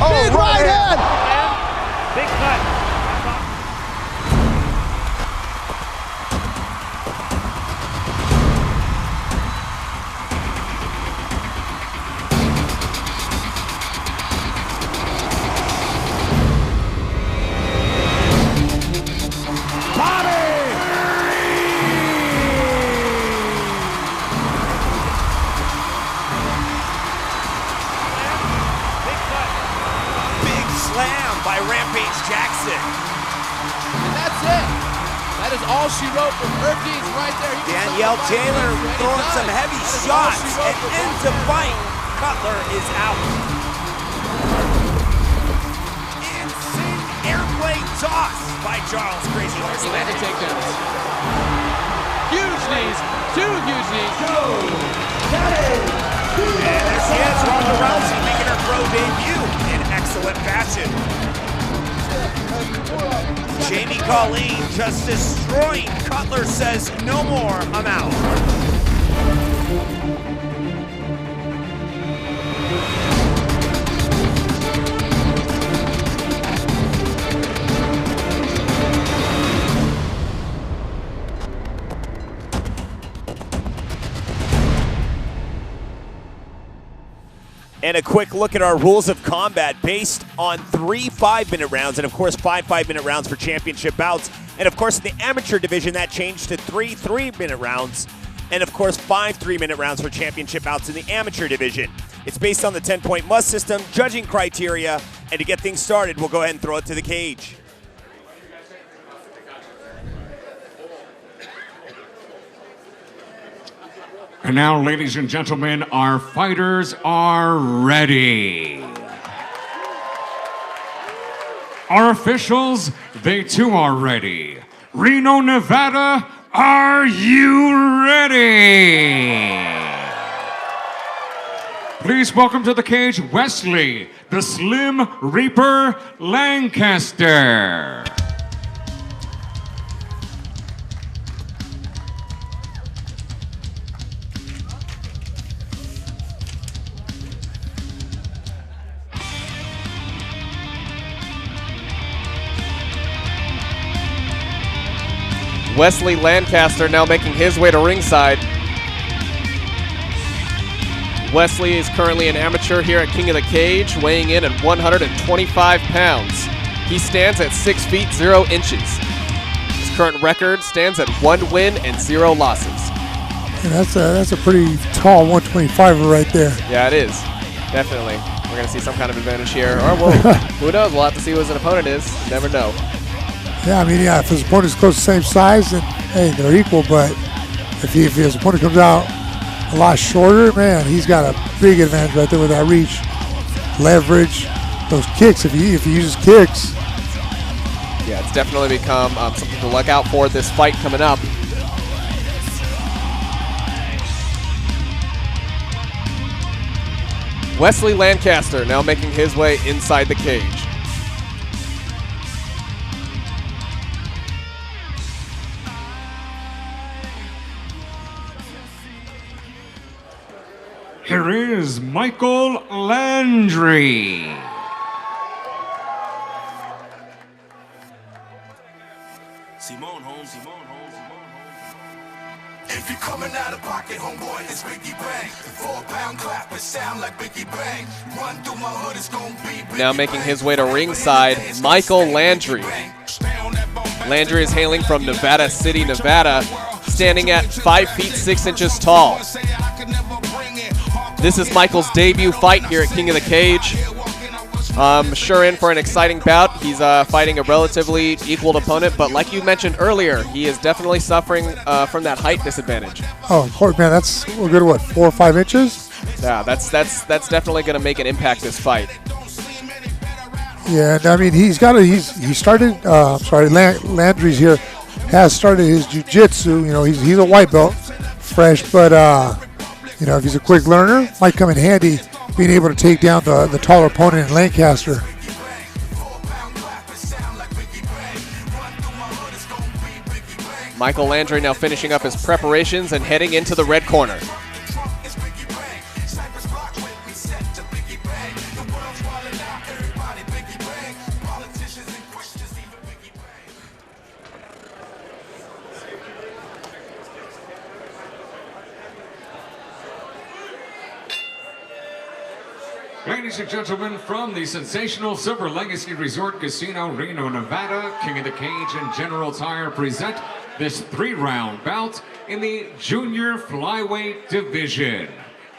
Big right hand. Big cut. By Rampage Jackson. And that's it. That is all she wrote from Hercules right there. Danielle Taylor throwing some heavy shots and ends the fight. Cutler is out. Insane airplane toss by Charles Krazy. Landed takedowns. Huge knees. Two huge knees. And there she is, Ronda Rousey making her pro debut in excellent fashion. Jamie Colleen just destroying. Cutler says, no more, I'm out. And a quick look at our rules of combat based on 3 5-minute rounds and, of course, 5 5-minute rounds for championship bouts. And, of course, in the amateur division, that changed to 3 3-minute rounds. And, of course, 5 3-minute rounds for championship bouts in the amateur division. It's based on the 10-point must system, judging criteria. And to get things started, we'll go ahead and throw it to the cage. And now, ladies and gentlemen, our fighters are ready. Our officials, they too are ready. Reno, Nevada, are you ready? Please welcome to the cage, Wesley, the Slim Reaper Lancaster. Wesley Lancaster now making his way to ringside. Wesley is currently an amateur here at King of the Cage, weighing in at 125 pounds. He stands at 6 feet 0 inches. His current record stands at 1 win and 0 losses. Yeah, that's a pretty tall 125er right there. Yeah, it is. Definitely. We're going to see some kind of advantage here. Or, well, who knows? We'll have to see who his opponent is. You never know. Yeah, I mean, yeah, if his opponent's close to the same size, then, hey, they're equal. But if his opponent comes out a lot shorter, man, he's got a big advantage right there with that reach, leverage, those kicks. If he uses kicks. Yeah, it's definitely become something to look out for this fight coming up. Wesley Lancaster now making his way inside the cage. Here is Michael Landry. Simone Holmes. If you're coming out of pocket, homeboy, it's Biggie Bang. 4-pound clap, it sound like Biggie Bang. Run through my hood, it's gonna be Biggie Now making his way to ringside, Michael Landry. Landry is hailing from Nevada City, Nevada, standing at 5 feet 6 inches tall. This is Michael's debut fight here at King of the Cage. Sure in for an exciting bout. He's fighting a relatively equal opponent, but like you mentioned earlier, he is definitely suffering from that height disadvantage. Oh, of course, man, we're good at what, 4 or 5 inches? Yeah, that's definitely going to make an impact this fight. Yeah, and I mean, Landry's here, has started his jiu-jitsu. You know, he's a white belt, fresh, but you know, if he's a quick learner, might come in handy being able to take down the taller opponent in Lancaster. Michael Landry now finishing up his preparations and heading into the red corner. Ladies and gentlemen, from the sensational Silver Legacy Resort Casino, Reno, Nevada, King of the Cage and General Tire present this 3-round bout in the junior flyweight division.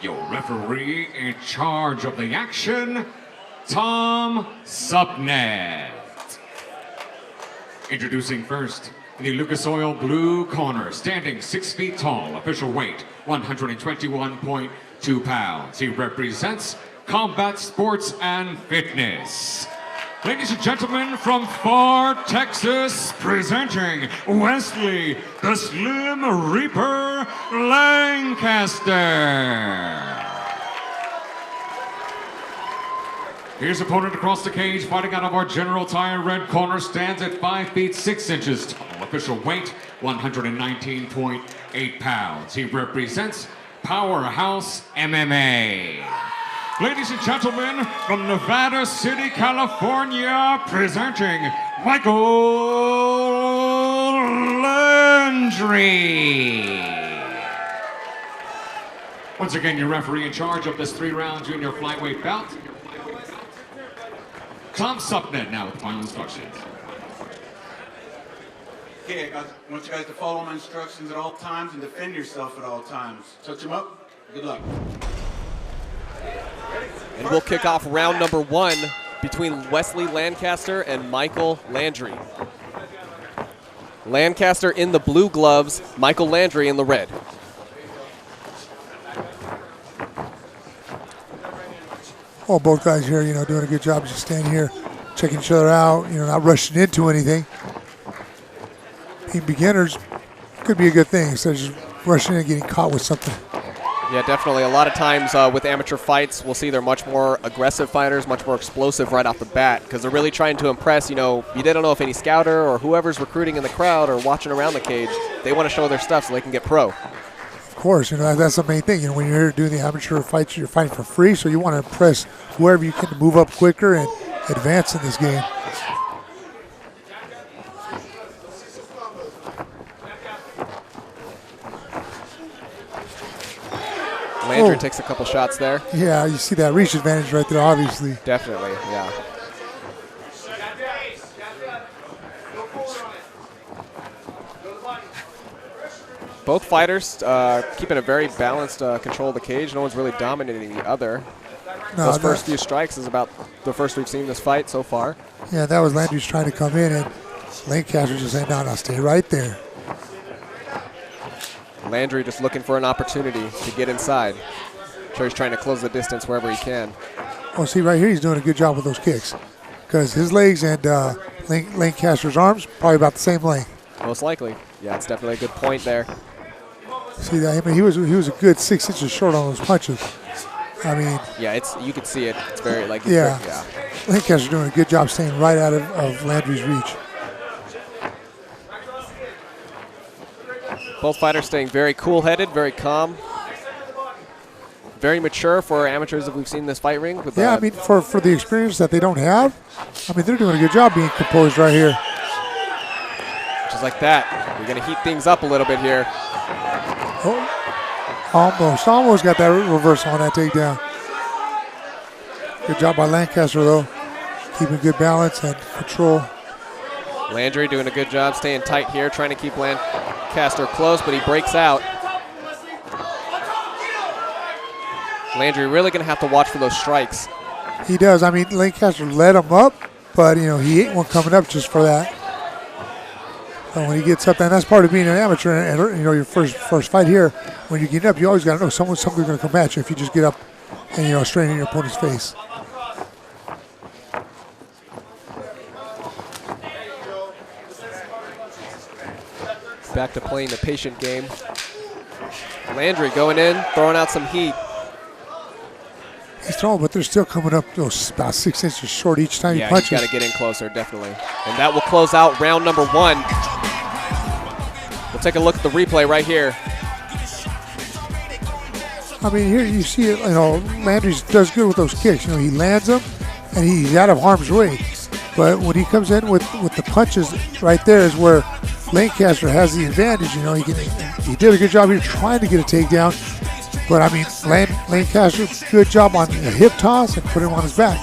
Your referee in charge of the action, Tom Supnet. Introducing first, in the Lucas Oil blue corner, standing 6 feet tall, official weight 121.2 pounds. He represents Combat Sports and Fitness. Ladies and gentlemen, from far Texas, presenting Wesley the Slim Reaper Lancaster. His opponent across the cage, fighting out of our General Tire red corner, stands at 5 feet 6 inches tall. Official weight 119.8 pounds. He represents Powerhouse MMA. Ladies and gentlemen, from Nevada City, California, presenting Michael Landry. Once again, your referee in charge of this 3-round junior flyweight bout, Tom Supnet, now with final instructions. Okay, guys, I want you guys to follow my instructions at all times and defend yourself at all times. Touch him up. Good luck. And we'll kick off round number 1 between Wesley Lancaster and Michael Landry. Lancaster in the blue gloves, Michael Landry in the red. Well, both guys here, doing a good job just standing here, checking each other out, not rushing into anything. Being beginners could be a good thing instead of just rushing in and getting caught with something. Yeah, definitely. A lot of times with amateur fights, we'll see they're much more aggressive fighters, much more explosive right off the bat, because they're really trying to impress, they don't know if any scouter or whoever's recruiting in the crowd or watching around the cage, they want to show their stuff so they can get pro. Of course, that's the main thing. When you're here doing the amateur fights, you're fighting for free, so you want to impress whoever you can to move up quicker and advance in this game. Landry takes a couple shots there. Yeah, you see that reach advantage right there, obviously. Definitely, yeah. Both fighters keeping a very balanced control of the cage. No one's really dominating the other. Those first few strikes is about the first we've seen this fight so far. Yeah, that was Landry's trying to come in, and Lancaster just saying, no, stay right there. Landry just looking for an opportunity to get inside. I'm sure he's trying to close the distance wherever he can. Oh, see, right here he's doing a good job with those kicks, because his legs and Lancaster's arms probably about the same length. Most likely. Yeah, it's definitely a good point there. See that? I mean, he was a good 6 inches short on those punches. I mean, yeah, you can see it. It's very yeah. Lancaster's doing a good job staying right out of Landry's reach. Both fighters staying very cool-headed, very calm, very mature for amateurs that we've seen in this fight ring. Yeah, I mean, for the experience that they don't have, I mean, they're doing a good job being composed right here. Just like that. We're going to heat things up a little bit here. Oh, almost got that reversal on that takedown. Good job by Lancaster, though, keeping good balance and control. Landry doing a good job staying tight here, trying to keep Lancaster close, but he breaks out. Landry really going to have to watch for those strikes. He does. I mean, Lancaster led him up, but, he ate one coming up just for that. So when he gets up, and that's part of being an amateur, and your first fight here, when you get up, you always got to know something's going to come at you if you just get up and, straight in your opponent's face. Back to playing the patient game. Landry going in, throwing out some heat. He's throwing, but they're still coming up about 6 inches short each time he punches. Yeah, he's got to get in closer, definitely. And that will close out round number 1. We'll take a look at the replay right here. I mean, here you see it, Landry does good with those kicks. He lands them, and he's out of harm's way. But when he comes in with the punches, right there is where Lancaster has the advantage. He did a good job here trying to get a takedown. But, I mean, Lancaster, good job on a hip toss and put him on his back.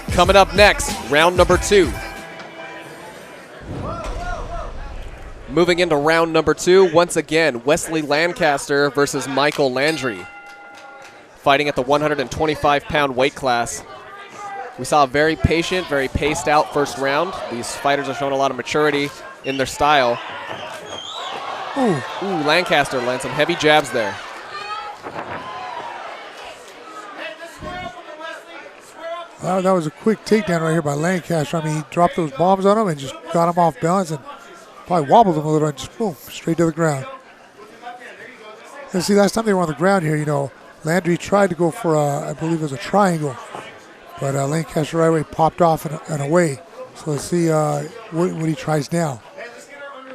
Coming up next, round number 2. Moving into round number 2, once again, Wesley Lancaster versus Michael Landry. Fighting at the 125-pound weight class. We saw a very patient, very paced out first round. These fighters are showing a lot of maturity in their style. Ooh, Lancaster lands some heavy jabs there. Well, that was a quick takedown right here by Lancaster. I mean, he dropped those bombs on him and just got him off balance and probably wobbled him a little and just boom, straight to the ground. And see, last time they were on the ground here, you know, Landry tried to go for I believe it was a triangle, but Lancaster right away popped off and away. So let's see what he tries now.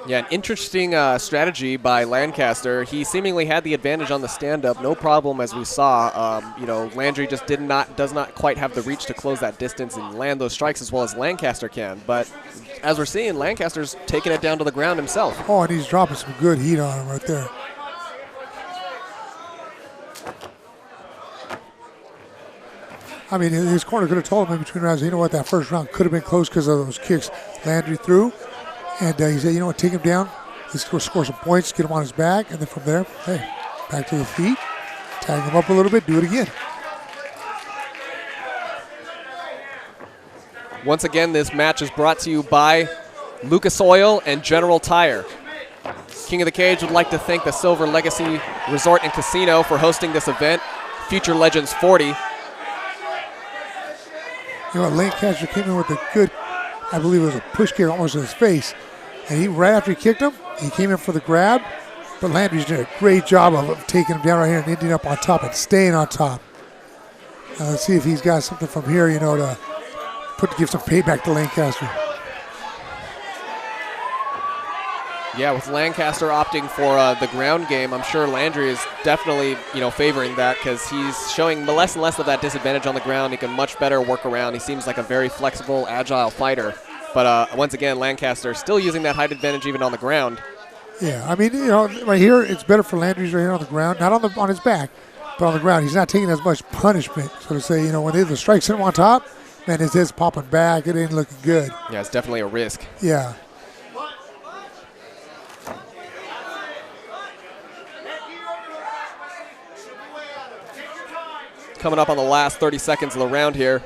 Yeah, an interesting strategy by Lancaster. He seemingly had the advantage on the stand-up, no problem, as we saw. You know, Landry just does not quite have the reach to close that distance and land those strikes as well as Lancaster can. But as we're seeing, Lancaster's taking it down to the ground himself. Oh, and he's dropping some good heat on him right there. I mean, his corner could have told him in between rounds, you know what, that first round could have been close because of those kicks Landry threw. And he said, you know what, take him down. Let's go score some points, get him on his back. And then from there, hey, back to the feet. Tag him up a little bit, do it again. Once again, this match is brought to you by Lucas Oil and General Tire. King of the Cage would like to thank the Silver Legacy Resort and Casino for hosting this event, Future Legends 40. You know what, Lancaster came in with a good, I believe it was a push kick almost in his face. And he, right after he kicked him, he came in for the grab. But Landry's did a great job of taking him down right here and ending up on top and staying on top. Now let's see if he's got something from here, you know, to give some payback to Lancaster. Yeah, with Lancaster opting for the ground game, I'm sure Landry is definitely, you know, favoring that because he's showing less and less of that disadvantage on the ground. He can much better work around. He seems like a very flexible, agile fighter. But once again, Lancaster still using that height advantage even on the ground. Yeah, I mean, you know, right here, it's better for Landry's right here on the ground, not on his back, but on the ground. He's not taking as much punishment. So to say, you know, when the strikes hit him on top, man, his head's popping back. It ain't looking good. Yeah, it's definitely a risk. Yeah. Coming up on the last 30 seconds of the round here.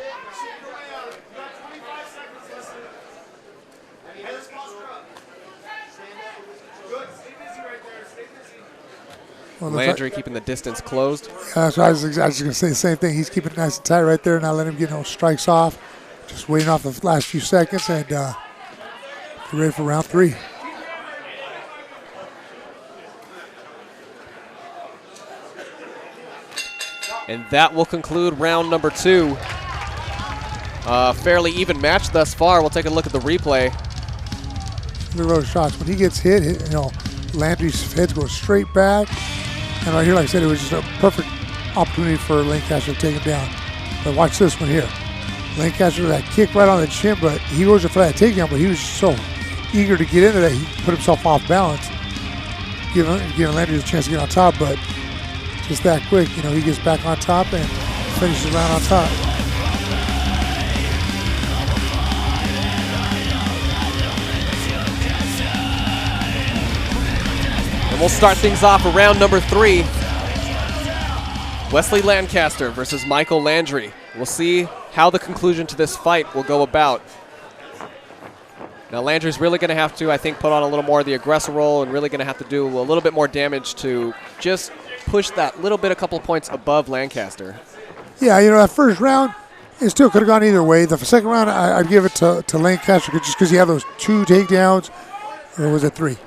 Well, Landry keeping the distance closed. So I was just going to say the same thing. He's keeping it nice and tight right there, not letting him get no strikes off. Just waiting off the last few seconds and get ready for round 3. And that will conclude round number 2. Fairly even match thus far. We'll take a look at the replay. Look at those shots. When he gets hit, you know, Landry's head goes straight back. And right here, like I said, it was just a perfect opportunity for Lancaster to take him down. But watch this one here. Lancaster with that kick right on the chin, but he goes for that takedown, but he was so eager to get into that, he put himself off balance, giving Landry a chance to get on top, but just that quick, you know, he gets back on top and finishes the round on top. And we'll start things off for round number 3. Wesley Lancaster versus Michael Landry. We'll see how the conclusion to this fight will go about. Now Landry's really going to have to, I think, put on a little more of the aggressor role and really going to have to do a little bit more damage to just push that little bit, a couple of points above Lancaster. Yeah, you know, that first round, it still could have gone either way. The second round, I'd give it to Lancaster just because he had those 2 takedowns, or was it 3?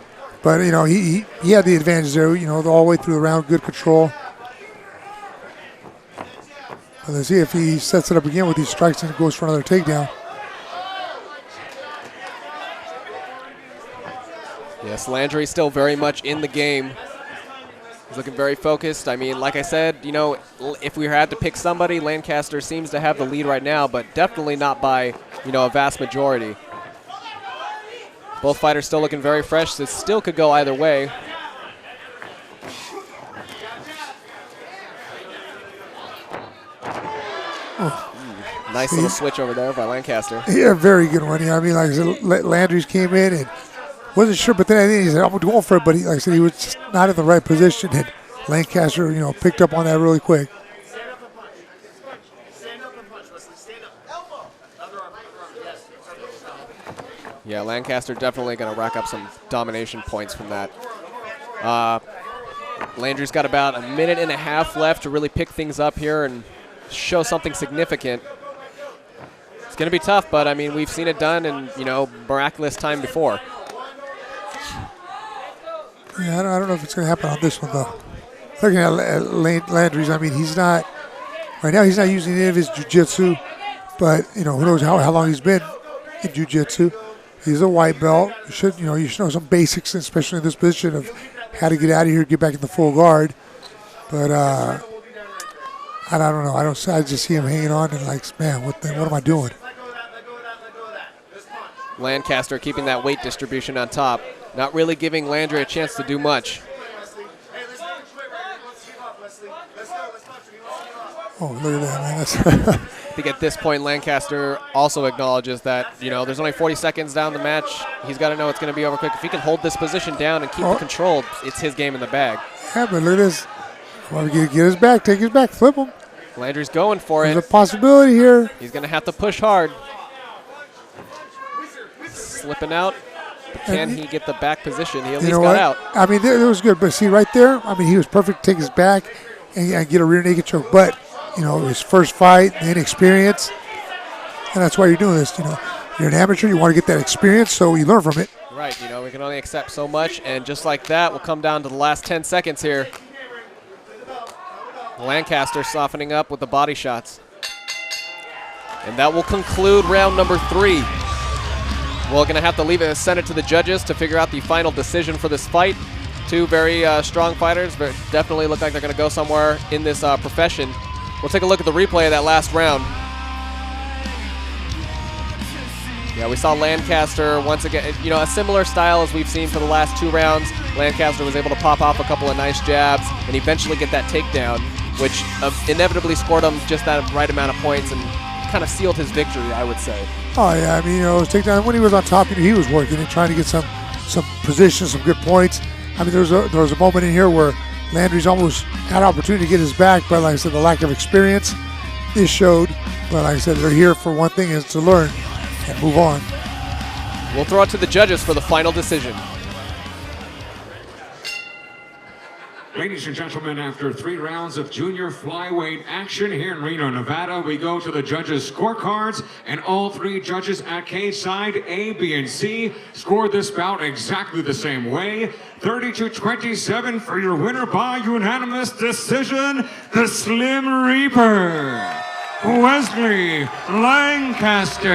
But, you know, he had the advantage there, you know, all the way through the round, good control. But let's see if he sets it up again with these strikes and goes for another takedown. Yes, Landry still very much in the game. He's looking very focused. I mean, like I said, you know, if we had to pick somebody, Lancaster seems to have the lead right now, but definitely not by, you know, a vast majority. Both fighters still looking very fresh. This still could go either way. Nice little switch over there by Lancaster. Yeah, very good one. Yeah, I mean, like I said, Landry's came in and wasn't sure, but then I think he said, I'm going for it, but like I said, he was just not in the right position, and Lancaster, picked up on that really quick. Yeah, Lancaster definitely going to rack up some domination points from that. Landry's got about a minute and a half left to really pick things up here and show something significant. It's going to be tough, but, I mean, we've seen it done in, miraculous time before. Yeah, I don't know if it's going to happen on this one, though. Looking at Landry's, I mean, right now he's not using any of his jiu-jitsu, but, who knows how long he's been in jiu-jitsu. He's a white belt. You should know some basics, especially in this position, of how to get out of here, get back in the full guard. But I don't know. I just see him hanging on and like, man, what am I doing? Lancaster keeping that weight distribution on top, not really giving Landry a chance to do much. Oh, look at that, man. That's I think at this point, Lancaster also acknowledges that, there's only 40 seconds down the match. He's got to know it's going to be over quick. If he can hold this position down and keep it controlled, it's his game in the bag. Yeah, but look at this. Want to get his back, take his back, flip him. Landry's going for it. There's a possibility here. He's going to have to push hard. Slipping out. But can he get the back position? He at least got out. I mean, it was good. But see, right there, I mean, he was perfect to take his back and get a rear naked choke. But, his first fight, the inexperience. And that's why you're doing this. You're an amateur. You want to get that experience so you learn from it. Right. We can only accept so much. And just like that, we'll come down to the last 10 seconds here. Lancaster softening up with the body shots. And that will conclude round number 3. We're going to have to send it to the judges to figure out the final decision for this fight. Two very strong fighters, but definitely look like they're going to go somewhere in this profession. We'll take a look at the replay of that last round. Yeah, we saw Lancaster once again, a similar style as we've seen for the last 2 rounds. Lancaster was able to pop off a couple of nice jabs and eventually get that takedown, which inevitably scored him just that right amount of points and kind of sealed his victory, I would say. Oh, yeah, I mean, his takedown, when he was on top, he was working and trying to get some position, some good points. I mean, there was a moment in here where Landry's almost had an opportunity to get his back, but like I said, the lack of experience, this showed. But like I said, they're here for one thing, is to learn and move on. We'll throw it to the judges for the final decision. Ladies and gentlemen, after 3 rounds of junior flyweight action here in Reno, Nevada, we go to the judges' scorecards, and all 3 judges at cage side A, B, and C scored this bout exactly the same way. 30-27 for your winner by unanimous decision, the Slim Reaper, Wesley Lancaster.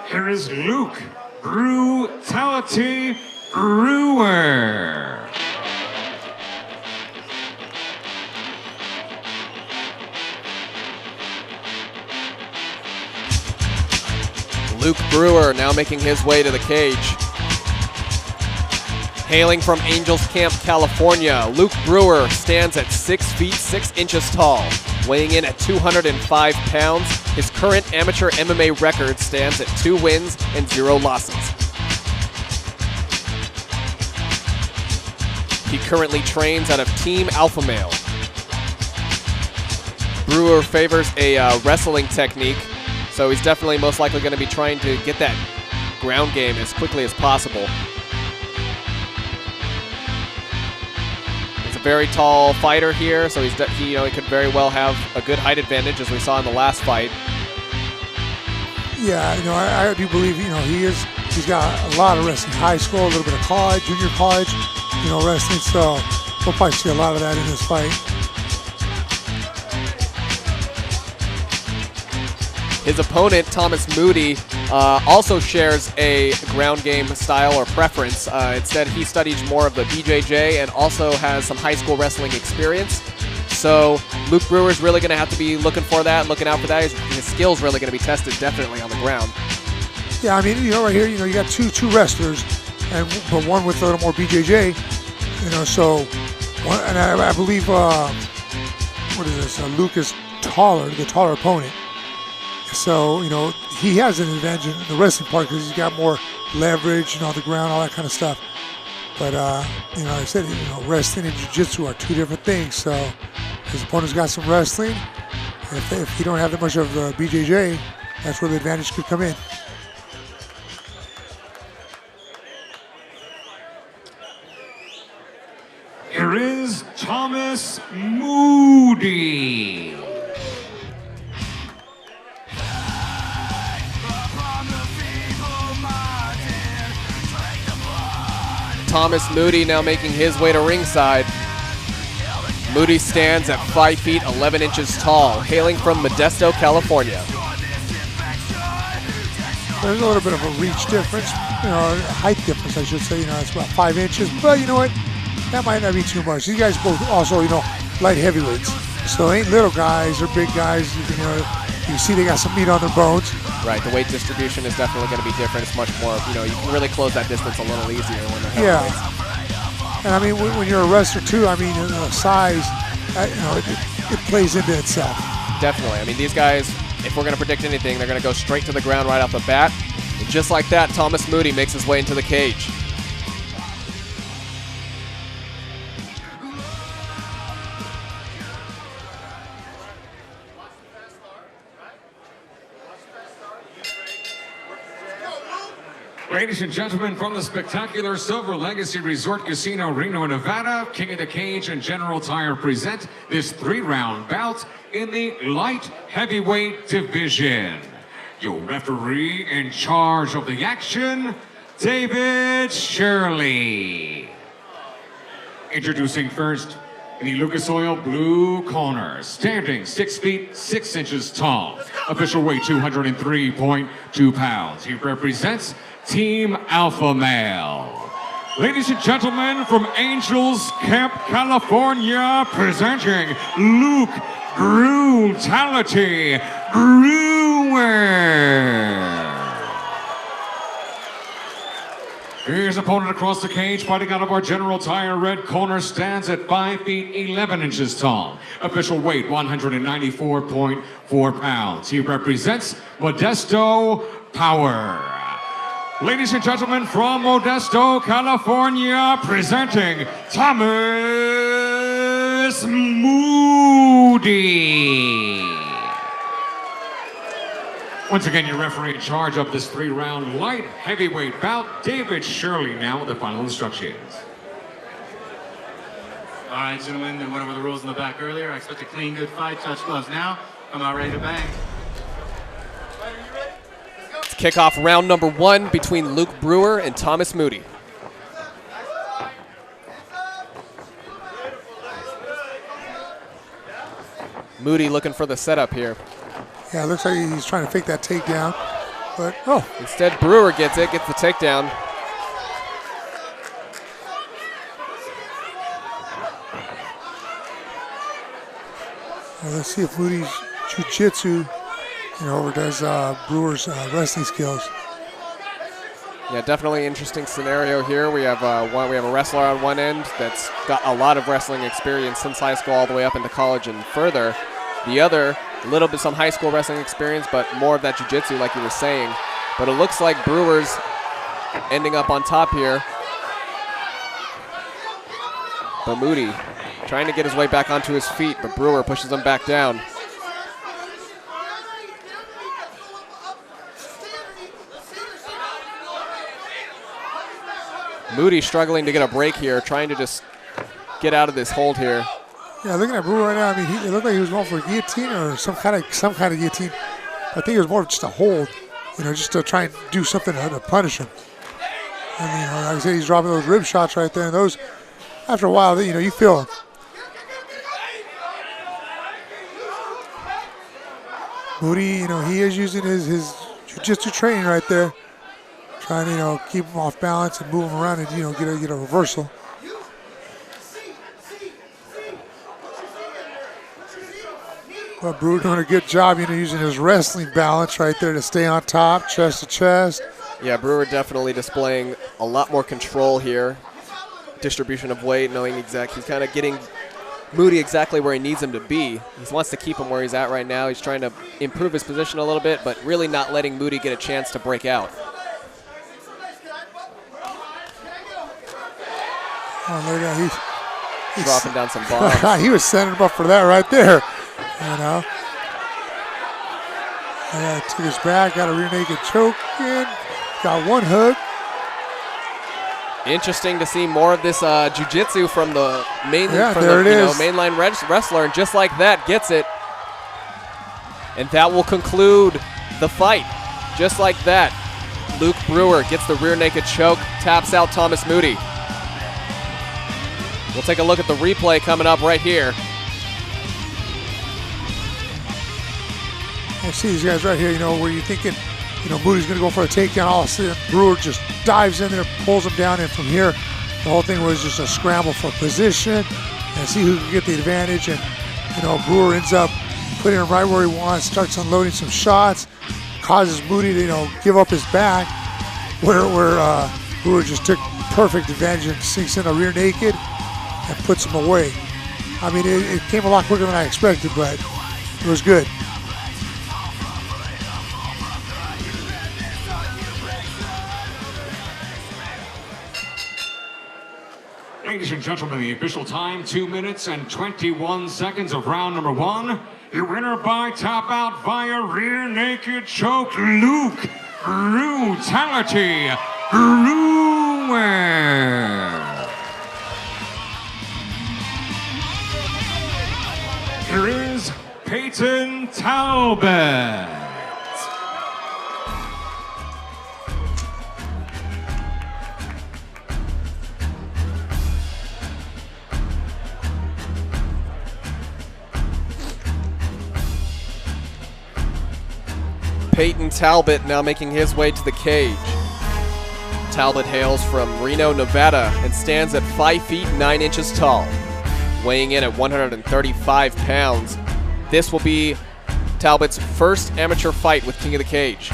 Here is Luke Brutality Brewer. Luke Brewer now making his way to the cage. Hailing from Angels Camp, California, Luke Brewer stands at 6 feet 6 inches tall, weighing in at 205 pounds. His current amateur MMA record stands at 2 wins and 0 losses. He currently trains out of Team Alpha Male. Brewer favors a wrestling technique, so he's definitely most likely going to be trying to get that ground game as quickly as possible. He's a very tall fighter here, so he could very well have a good height advantage, as we saw in the last fight. Yeah, I do believe, he's got a lot of wrestling, high school, a little bit of college, junior college, wrestling, so we'll probably see a lot of that in this fight. His opponent, Thomas Moody, also shares a ground game style or preference. Instead, he studies more of the BJJ and also has some high school wrestling experience. So Luke Brewer's really going to have to be looking for that, looking out for that. His skill's really going to be tested definitely on the ground. Yeah, I mean, right here, you got two wrestlers, but one with a little more BJJ, so one, and I believe, what is this? Luke is the taller opponent. So, he has an advantage in the wrestling part because he's got more leverage, the ground, all that kind of stuff. But, like I said, wrestling and jiu-jitsu are two different things. So his opponent's got some wrestling. If you don't have that much of BJJ, that's where the advantage could come in. Here is Thomas Moody. Thomas Moody now making his way to ringside. Moody stands at 5 feet 11 inches tall, hailing from Modesto, California. There's a little bit of a reach difference, height difference, I should say. It's about 5 inches, but you know what? That might not be too much. These guys both also, light heavyweights. So ain't little guys or big guys. You see they got some meat on their bones. Right, the weight distribution is definitely going to be different. It's much more, you can really close that distance a little easier when they're heavyweights. Yeah. And I mean, when you're a wrestler too, I mean, size, it plays into itself. Definitely. I mean, these guys, if we're going to predict anything, they're going to go straight to the ground right off the bat. And just like that, Thomas Moody makes his way into the cage. Ladies and gentlemen, from the spectacular Silver Legacy Resort Casino, Reno, Nevada, King of the Cage and General Tire present this 3-round bout in the light heavyweight division. Your referee in charge of the action, David Shirley. Introducing first, in the Lucas Oil blue corner, standing 6 feet 6 inches tall, official weight 203.2 pounds. He represents Team Alpha Male. Ladies and gentlemen, from Angels Camp, California, presenting Luke Brutality Brewer. His opponent across the cage, fighting out of our General Tire red corner, stands at 5 feet 11 inches tall. Official weight 194.4 pounds. He represents Modesto Power. Ladies and gentlemen, from Modesto, California, presenting Thomas Moody. Once again, your referee in charge of this 3-round light heavyweight bout, David Shirley, now with the final instructions. All right, gentlemen, they went over the rules in the back earlier. I expect a clean, good fight. Touch gloves now. I'm out ready to bang. Let's kick off round number 1 between Luke Brewer and Thomas Moody. Moody looking for the setup here. Yeah, it looks like he's trying to fake that takedown, but instead Brewer gets the takedown. Well, let's see if Moody's jiu-jitsu, overdoes Brewer's wrestling skills. Yeah, definitely interesting scenario here. We have a wrestler on one end that's got a lot of wrestling experience since high school all the way up into college and further. The other, a little bit some high school wrestling experience, but more of that jiu-jitsu like you were saying. But it looks like Brewer's ending up on top here. But Moody trying to get his way back onto his feet, but Brewer pushes him back down. Moody struggling to get a break here, trying to just get out of this hold here. Yeah, looking at Brewer right now, I mean, it looked like he was going for a guillotine or some kind of guillotine. I think it was more of just a hold, just to try and do something to punish him. I mean, like I said, he's dropping those rib shots right there, and those, after a while, you feel them. Moody, he is using his jiu-jitsu training right there, trying to, keep him off balance and move him around and, get a reversal. Well, Brewer doing a good job, using his wrestling balance right there to stay on top, chest to chest. Yeah, Brewer definitely displaying a lot more control here. Distribution of weight, knowing exactly, he's kind of getting Moody exactly where he needs him to be. He wants to keep him where he's at right now. He's trying to improve his position a little bit, but really not letting Moody get a chance to break out. Oh, look at that. He's dropping down some bombs. He was setting him up for that right there. Took his back, got a rear naked choke in, got one hook. Interesting to see more of this jiu-jitsu from the mainline wrestler, and just like that, gets it. And that will conclude the fight. Just like that, Luke Brewer gets the rear naked choke, taps out Thomas Moody. We'll take a look at the replay coming up right here. I see these guys right here, where you're thinking, Moody's going to go for a takedown. All of a sudden, Brewer just dives in there, pulls him down, and from here, the whole thing was just a scramble for position and see who can get the advantage. And, Brewer ends up putting him right where he wants, starts unloading some shots, causes Moody to, give up his back, where Brewer just took perfect advantage and sinks in a rear naked and puts him away. I mean, it came a lot quicker than I expected, but it was good. Ladies and gentlemen, the official time, 2 minutes and 21 seconds of round number 1. Your winner by tap out via rear naked choke, Luke Brutality Brewer. Here is Peyton Talbot. Peyton Talbot now making his way to the cage. Talbot hails from Reno, Nevada, and stands at 5 feet 9 inches tall, weighing in at 135 pounds. This will be Talbot's first amateur fight with King of the Cage.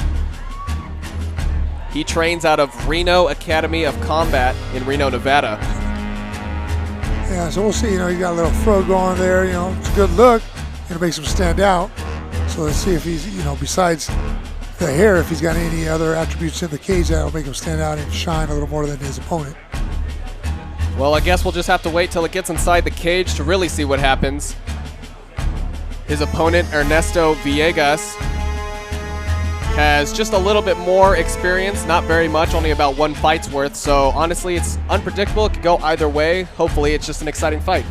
He trains out of Reno Academy of Combat in Reno, Nevada. Yeah, so we'll see. He got a little fro going there. It's a good look. It makes him stand out. So let's see if he's, besides the hair, if he's got any other attributes in the cage that will make him stand out and shine a little more than his opponent. Well, I guess we'll just have to wait till it gets inside the cage to really see what happens. His opponent, Ernesto Villegas, has just a little bit more experience, not very much, only about 1 fight's worth. So honestly, it's unpredictable. It could go either way. Hopefully, it's just an exciting fight.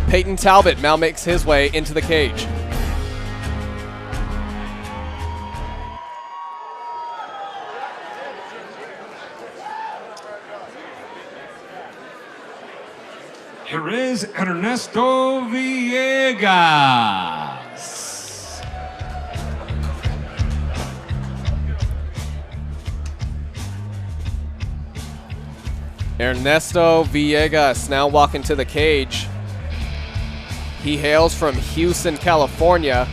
Peyton Talbot now makes his way into the cage. Here is Ernesto Villegas. Ernesto Villegas now walking to the cage. He hails from Houston, California.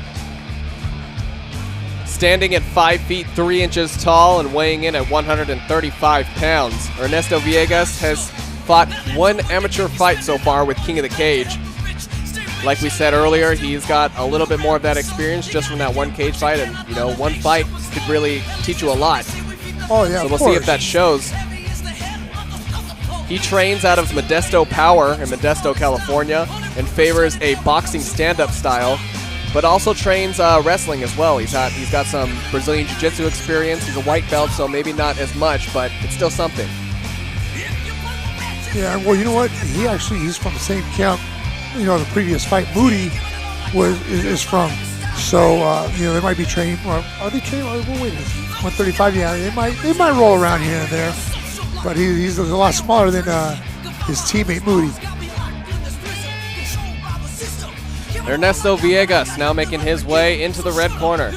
Standing at 5 feet 3 inches tall and weighing in at 135 pounds. Ernesto Villegas has fought 1 amateur fight so far with King of the Cage. Like we said earlier, he's got a little bit more of that experience just from that 1 cage fight, and 1 fight could really teach you a lot. Oh yeah, so we'll see if that shows. He trains out of Modesto Power in Modesto, California, and favors a boxing stand-up style, but also trains wrestling as well. He's got some Brazilian Jiu-Jitsu experience. He's a white belt, so maybe not as much, but it's still something. Yeah, well, you know what? He's from the same camp, the previous fight Moody is from. So, they might be training. Or are they training? Oh, wait a minute. 135, yeah, they might roll around here and there. But he's a lot smaller than his teammate Moody. Ernesto Villegas now making his way into the red corner.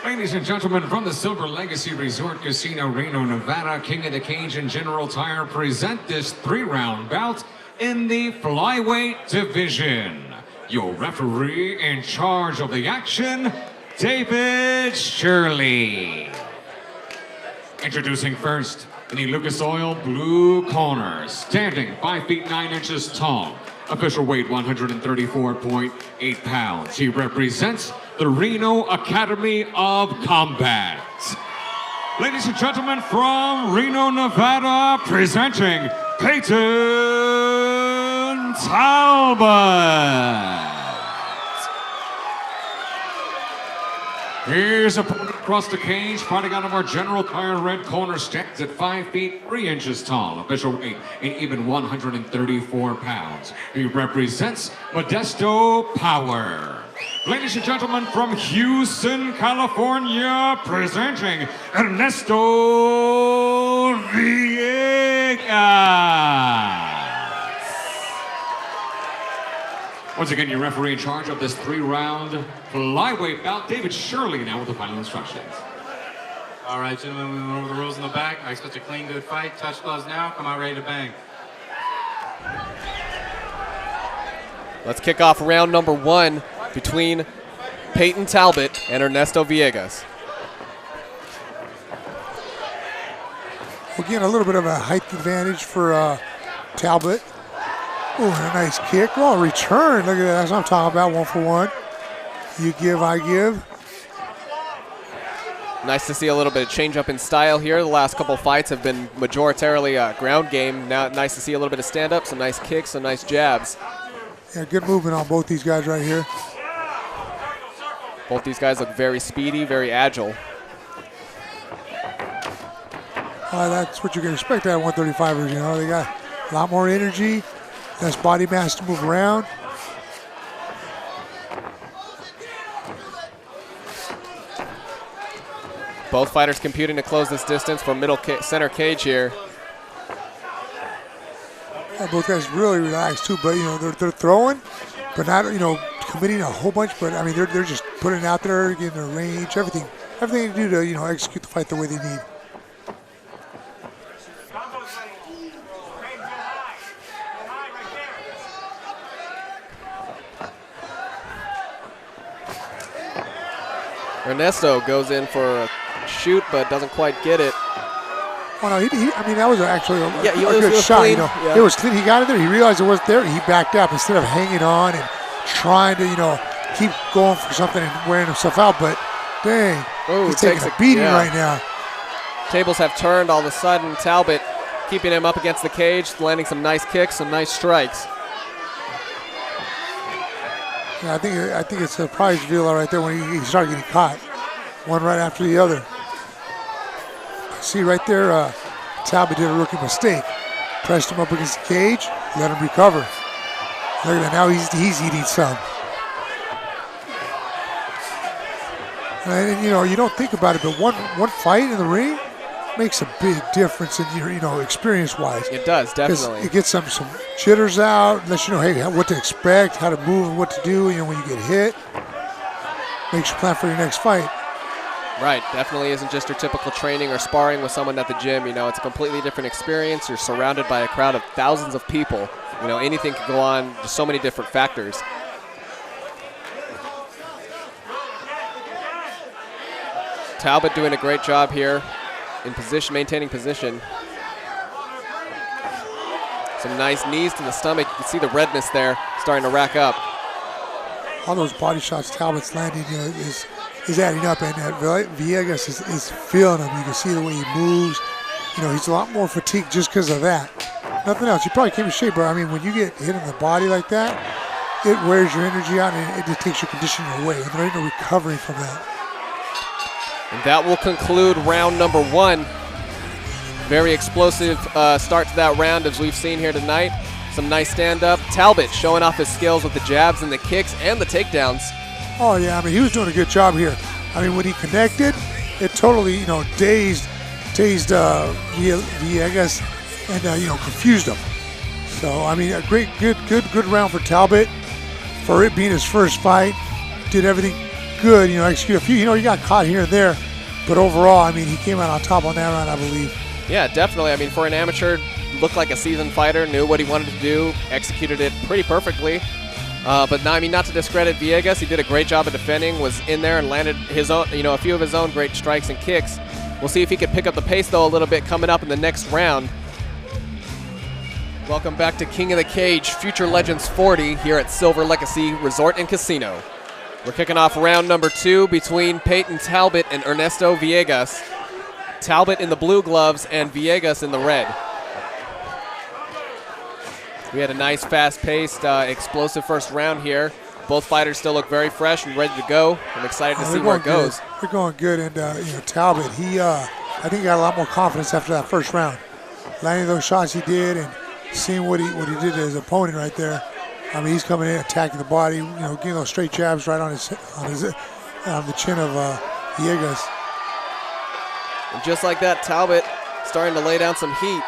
Ladies and gentlemen, from the Silver Legacy Resort Casino, Reno, Nevada, King of the Cage and General Tire present this 3-round bout in the flyweight division. Your referee in charge of the action, David Shirley. Introducing first, in the Lucas Oil blue corner, standing 5 feet 9 inches tall, official weight 134.8 pounds. He represents the Reno Academy of Combat. Ladies and gentlemen, from Reno, Nevada, presenting Peyton Talbot. Here's opponent across the cage, fighting out of our General Tire red corner, stands at 5 feet 3 inches tall, official weight and even 134 pounds. He represents Modesto Power. Ladies and gentlemen, from Houston, California, presenting Ernesto Villegas. Once again, your referee in charge of this 3-round flyweight bout, David Shirley, now with the final instructions. All right, gentlemen, we went over the rules in the back. I expect a clean, good fight. Touch gloves now. Come out ready to bang. Let's kick off round number 1 between Peyton Talbot and Ernesto Villegas. Again, a little bit of a height advantage for Talbot. Oh, a nice kick. Oh, return. Look at that. That's what I'm talking about. 1 for 1. You give, I give. Nice to see a little bit of change up in style here. The last couple fights have been majoritarily ground game. Now, nice to see a little bit of stand-up, some nice kicks, some nice jabs. Yeah, good movement on both these guys right here. Both these guys look very speedy, very agile. That's what you can expect out of 135ers, you know. They got a lot more energy, less body mass to move around. Both fighters competing to close this distance for middle center cage here. Yeah, both guys really relaxed too, but you know they're throwing, but not committing a whole bunch. But I mean they're just putting it out there, getting their range, everything to do to execute the fight the way they need. Ernesto goes in for a shoot, but doesn't quite get it. Oh no, I mean that was actually a it good was shot. Clean. Yeah. It was clean. He got it there. He realized it wasn't there. He backed up instead of hanging on and trying to keep going for something and wearing himself out. But dang, he's taking a beating right now. Tables have turned all of a sudden. Talbot keeping him up against the cage, landing some nice kicks, some nice strikes. Yeah, I think it surprised Villa right there when he started getting caught, one right after the other. See right there, Talbot did a rookie mistake. Pressed him up against the cage, let him recover. Look at that, now he's eating some. And you don't think about it, but one fight in the ring makes a big difference in your experience-wise. It does, definitely. It gets some jitters out, lets you know, hey, what to expect, how to move, and what to do. When you get hit, makes you plan for your next fight. Right, definitely isn't just your typical training or sparring with someone at the gym. It's a completely different experience. You're surrounded by a crowd of thousands of people. Anything can go on. There's so many different factors. Talbot doing a great job here in position, maintaining position. Some nice knees to the stomach. You can see the redness there starting to rack up. All those body shots Talbot's landing is adding up, and Villegas is feeling him. You can see the way he moves. He's a lot more fatigued just because of that. Nothing else. He probably came in shape, but I mean, when you get hit in the body like that, it wears your energy out and it just takes your conditioning away, and there ain't no recovery from that. And that will conclude round number 1. Very explosive start to that round as we've seen here tonight. Some nice stand-up. Talbot showing off his skills with the jabs and the kicks and the takedowns. Oh, yeah, I mean, he was doing a good job here. I mean, when he connected, it totally, dazed Villegas and, confused him. So, I mean, a great, good round for Talbot. For it being his first fight, did everything good, execute a few. He got caught here and there, but overall, I mean, he came out on top on that round, I believe. Yeah, definitely. I mean, for an amateur, looked like a seasoned fighter, knew what he wanted to do, executed it pretty perfectly. But no, I mean, not to discredit Villegas, he did a great job of defending, was in there and landed his own, a few of his own great strikes and kicks. We'll see if he could pick up the pace, though, a little bit coming up in the next round. Welcome back to King of the Cage, Future Legends 40 here at Silver Legacy Resort and Casino. We're kicking off round number 2 between Peyton Talbot and Ernesto Villegas. Talbot in the blue gloves and Villegas in the red. We had a nice, fast-paced, explosive first round here. Both fighters still look very fresh and ready to go. I'm excited to see where it goes. They're going good, and Talbot, he I think he got a lot more confidence after that first round. Landing those shots he did, and seeing what he did to his opponent right there. I mean, he's coming in, attacking the body, getting those straight jabs right on the chin of Villegas. And just like that, Talbot starting to lay down some heat.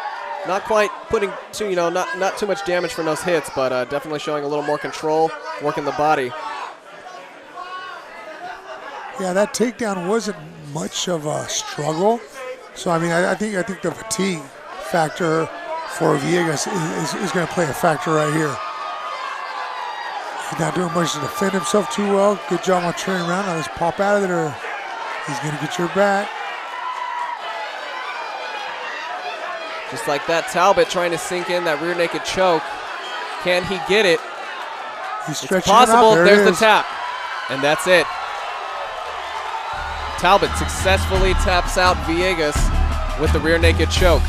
Not quite putting too, not too much damage from those hits, but definitely showing a little more control, working the body. Yeah, that takedown wasn't much of a struggle. So I mean, I think the fatigue factor for Villegas is going to play a factor right here. He's not doing much to defend himself too well. Good job on turning around. Now let's pop out of there. He's going to get your back. Just like that, Talbot trying to sink in that rear naked choke. Can he get it? He's stretching it's possible. It There's the tap. And that's it. Talbot successfully taps out Villegas with the rear naked choke.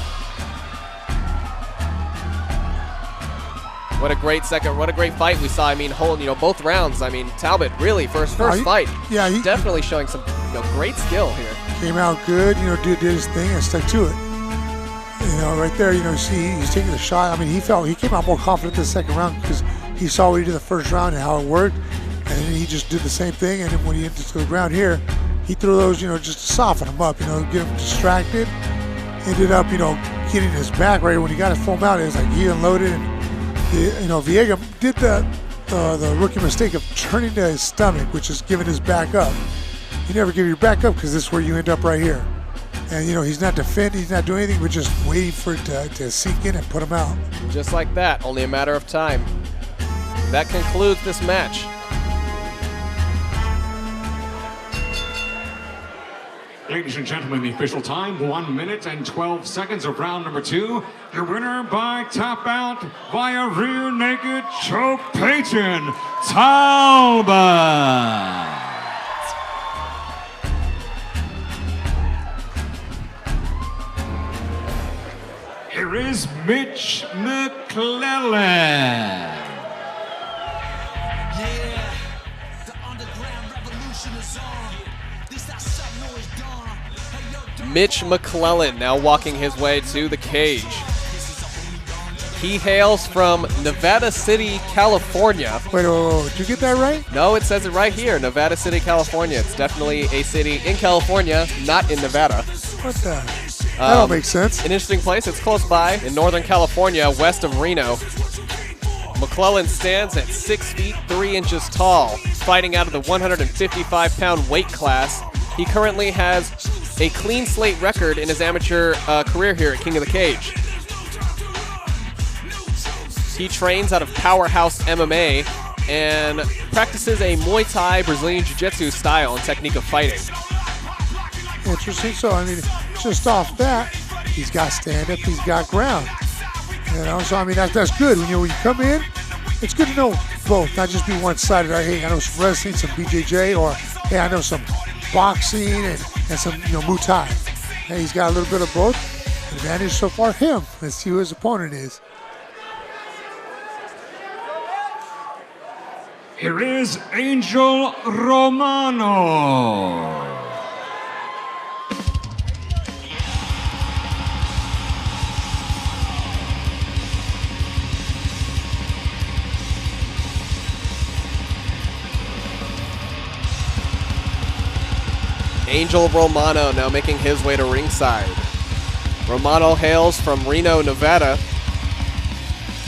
What a great fight we saw. I mean, both rounds. I mean, Talbot really first fight. Yeah, he definitely showing some great skill here. Came out good, did his thing and stuck to it. Right there, see, he's taking the shot. I mean, he came out more confident the second round because he saw what he did the first round and how it worked, and then he just did the same thing. And then when he entered the ground here, he threw those, just to soften him up, get him distracted. Ended up, getting his back right when he got his full mount. It was like he unloaded, and Villegas did the rookie mistake of turning to his stomach, which is giving his back up. You never give your back up because this is where you end up right here. And, he's not defending, he's not doing anything, but just waiting for it to sink in and put him out. Just like that, only a matter of time. That concludes this match. Ladies and gentlemen, the official time, 1 minute and 12 seconds of round number 2. Your winner by tap out via rear naked choke, Peyton Talbot. Here is Mitch McClellan. Yeah, the underground revolution is on. This that shut noise dawn. Hey, yo, Mitch McClellan now walking his way to the cage. He hails from Nevada City, California. Wait, did you get that right? No, it says it right here, Nevada City, California. It's definitely a city in California, not in Nevada. What the? That don't make sense. An interesting place. It's close by in Northern California, west of Reno. McClellan stands at 6 feet 3 inches tall, fighting out of the 155-pound weight class. He currently has a clean slate record in his amateur career here at King of the Cage. He trains out of Powerhouse MMA and practices a Muay Thai Brazilian Jiu-Jitsu style and technique of fighting. Interesting. So, I mean, just off that, he's got stand-up, he's got ground. So, I mean, that's good. When you come in, it's good to know both, not just be one-sided. Hey, I know some wrestling, some BJJ, or, hey, I know some boxing and some, Muay Thai. Hey, he's got a little bit of both. Advantage so far, him. Let's see who his opponent is. Here is Angel Romano. Angel Romano now making his way to ringside. Romano hails from Reno, Nevada.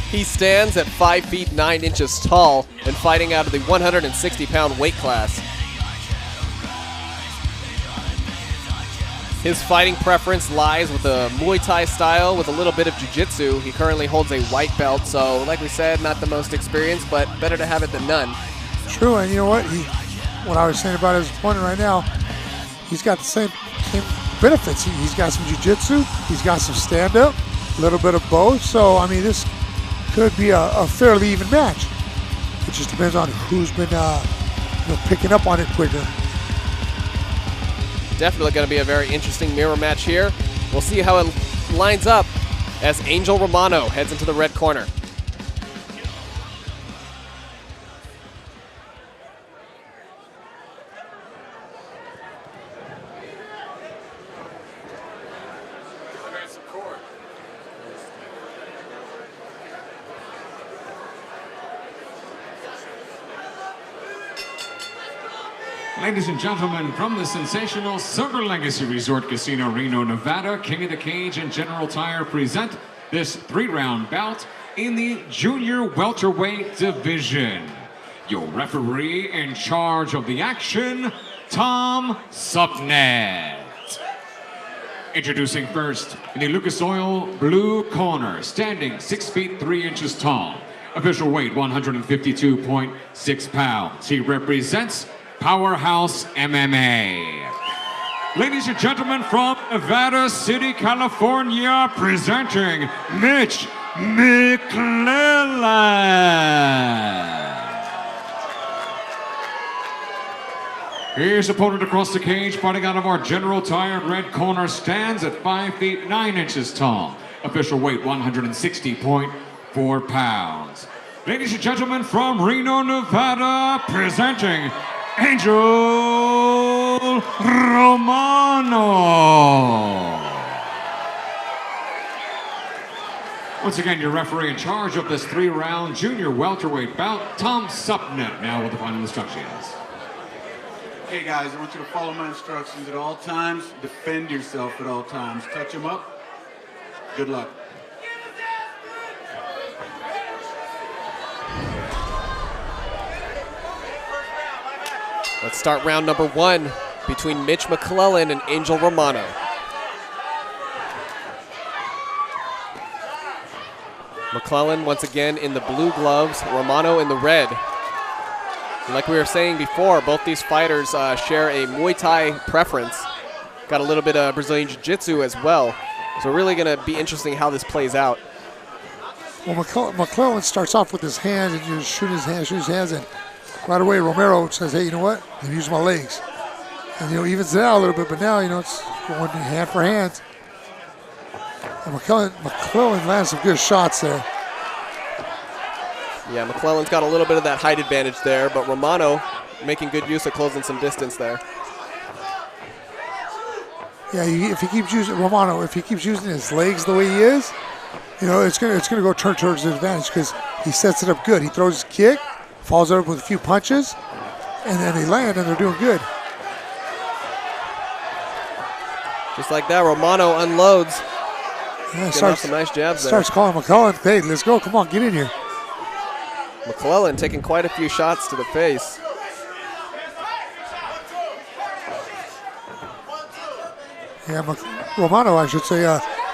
He stands at 5 feet 9 inches tall and fighting out of the 160-pound weight class. His fighting preference lies with the Muay Thai style with a little bit of jiu-jitsu. He currently holds a white belt, so like we said, not the most experienced, but better to have it than none. True, and you know what? What I was saying about his opponent right now, he's got the same benefits. He's got some jiu-jitsu, he's got some stand-up, a little bit of both. So, I mean, this could be a fairly even match. It just depends on who's been picking up on it quicker. Definitely going to be a very interesting mirror match here. We'll see how it lines up as Angel Romano heads into the red corner. Ladies and gentlemen, from the sensational Silver Legacy Resort Casino, Reno, Nevada, King of the Cage and General Tire present this 3-round bout in the junior welterweight division. Your referee in charge of the action, Tom Supnet. Introducing first, in the Lucas Oil blue corner, standing 6 feet 3 inches tall, official weight 152.6 pounds. He represents Powerhouse MMA. Ladies and gentlemen, from Nevada City, California, presenting Mitch McClellan. His opponent across the cage, fighting out of our General Tire red corner, stands at 5 feet 9 inches tall. Official weight 160.4 pounds. Ladies and gentlemen, from Reno, Nevada, presenting Angel Romano. Once again, your referee in charge of this 3-round junior welterweight bout, Tom Supnet, now with the final instructions. Hey guys, I want you to follow my instructions at all times. Defend yourself at all times. Touch him up. Good luck. Let's start round number 1 between Mitch McClellan and Angel Romano. McClellan once again in the blue gloves, Romano in the red. And like we were saying before, both these fighters share a Muay Thai preference. Got a little bit of Brazilian Jiu-Jitsu as well. So really going to be interesting how this plays out. Well, McClellan starts off with his hands and just shoot his hands, and right away, Romero says, hey, you know what? I'm use my legs. And, evens it out a little bit, but now, it's going hand for hand. And McClellan lands some good shots there. Yeah, McClellan's got a little bit of that height advantage there, but Romano making good use of closing some distance there. Yeah, if he keeps using his legs the way he is, it's gonna go turn towards his advantage because he sets it up good. He throws his kick, follows it up with a few punches, and then they land, and they're doing good. Just like that, Romano unloads. Yeah, starts some nice jabs there. Starts calling McClellan, hey, let's go, come on, get in here. McClellan taking quite a few shots to the face. Yeah, Romano, I should say,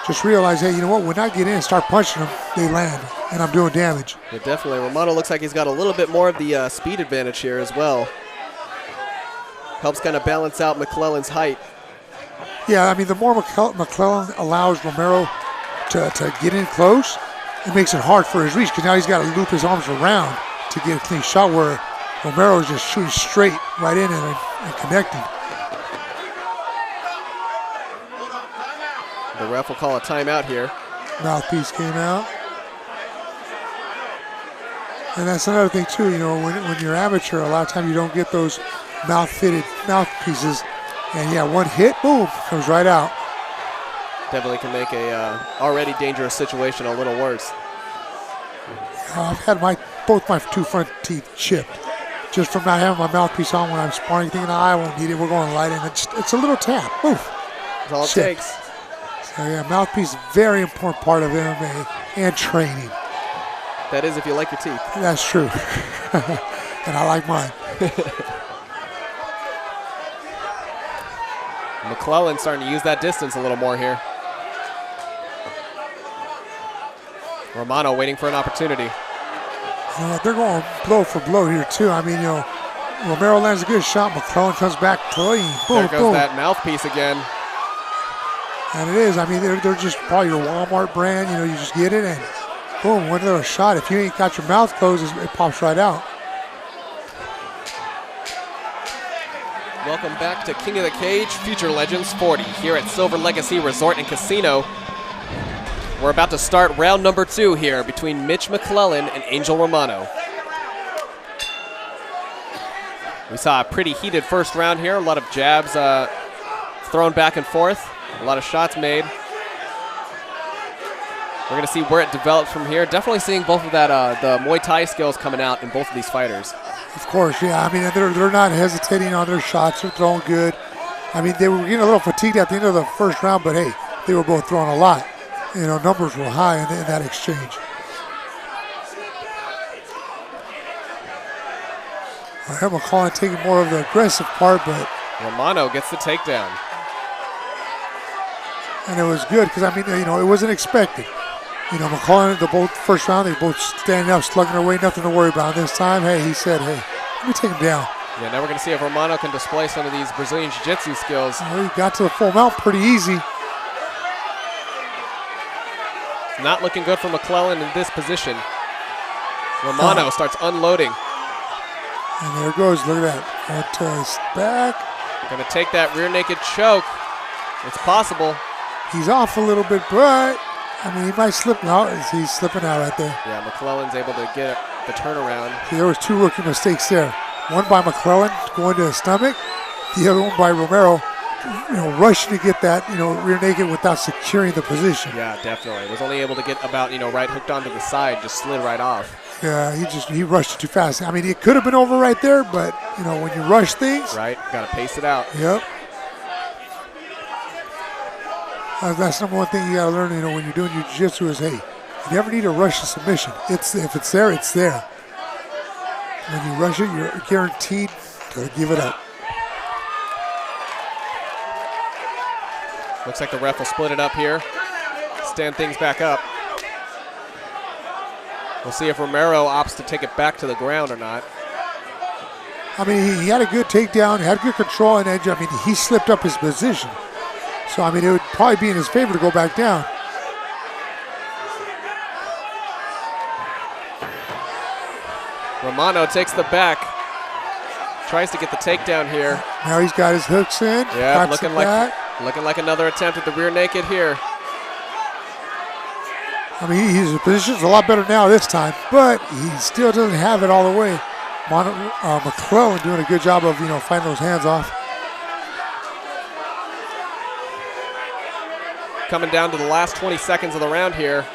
just realize, hey, you know what? When I get in and start punching them, they land, and I'm doing damage. Yeah, definitely. Romano looks like he's got a little bit more of the speed advantage here as well. Helps kind of balance out McClellan's height. Yeah, I mean, the more McClellan allows Romero to get in close, it makes it hard for his reach because now he's got to loop his arms around to get a clean shot where Romero is just shooting straight right in and connecting. The ref will call a timeout here. Mouthpiece came out. And that's another thing too, when you're amateur, a lot of times you don't get those mouth-fitted mouthpieces. And yeah, one hit, boom, comes right out. Definitely can make a already dangerous situation a little worse. I've had both my 2 front teeth chipped just from not having my mouthpiece on when I'm sparring. Thinking, I won't need it. We're going light, and it's a little tap. Oof. That's all it takes. So yeah, mouthpiece, very important part of MMA and training. That is, if you like your teeth. That's true, and I like mine. McClellan starting to use that distance a little more here. Romano waiting for an opportunity. They're going blow for blow here, too. I mean, you know, Romero lands a good shot. McClellan comes back clean. Boom, There goes boom. that mouthpiece again. And it is. I mean, they're just probably your Walmart brand. You know, you just get it and boom, one little shot. If you ain't got your mouth closed, it pops right out. Welcome back to King of the Cage Future Legends 40 here at Silver Legacy Resort and Casino. We're about to start round number 2 here between Mitch McClellan and Angel Romano. We saw a pretty heated first round here. A lot of jabs thrown back and forth. A lot of shots made. We're going to see where it develops from here. Definitely seeing both of that, the Muay Thai skills coming out in both of these fighters. Of course, yeah. I mean, they're not hesitating on their shots. They're throwing good. I mean, they were getting a little fatigued at the end of the first round, but hey, they were both throwing a lot. You know, numbers were high in that exchange. I have McClellan taking more of the aggressive part, but Romano gets the takedown. and it was good because, I mean, you know, it wasn't expected. You know, McClellan, the both first round, they both standing up, slugging away, nothing to worry about. This time, hey, he said, hey, let me take him down. Yeah, now we're going to see if Romano can display some of these Brazilian Jiu-Jitsu skills. Well, he got to the full mount pretty easy. Not looking good for McClellan in this position. Romano starts unloading. And there it goes. Look at that. One to his back. Going to take that rear naked choke. It's possible. He's off a little bit, but, I mean, he might slip out. He's slipping out right there. Yeah, McClellan's able to get the turnaround. See, there was 2 rookie mistakes there. One by McClellan going to his stomach. The other one by Romero, you know, rushing to get that, you know, rear naked without securing the position. Yeah, definitely. Was only able to get about, you know, right hooked onto the side, just slid right off. Yeah, he rushed it too fast. I mean, it could have been over right there, but, you know, when you rush things. Right, got to pace it out. Yep. That's number one thing you got to learn, you know, when you're doing your jiu-jitsu is, hey, you never need to rush a submission. If it's there, it's there. When you rush it, you're guaranteed to give it up. Looks like the ref will split it up here, stand things back up. We'll see if Romero opts to take it back to the ground or not. I mean, he had a good takedown, had good control and edge. I mean, he slipped up his position. So, I mean, it would probably be in his favor to go back down. Romano takes the back. Tries to get the takedown here. Now he's got his hooks in. Yeah, looking like another attempt at the rear naked here. I mean, his position's a lot better now this time, but he still doesn't have it all the way. McClellan doing a good job of, you know, fighting those hands off. Coming down to the last 20 seconds of the round here.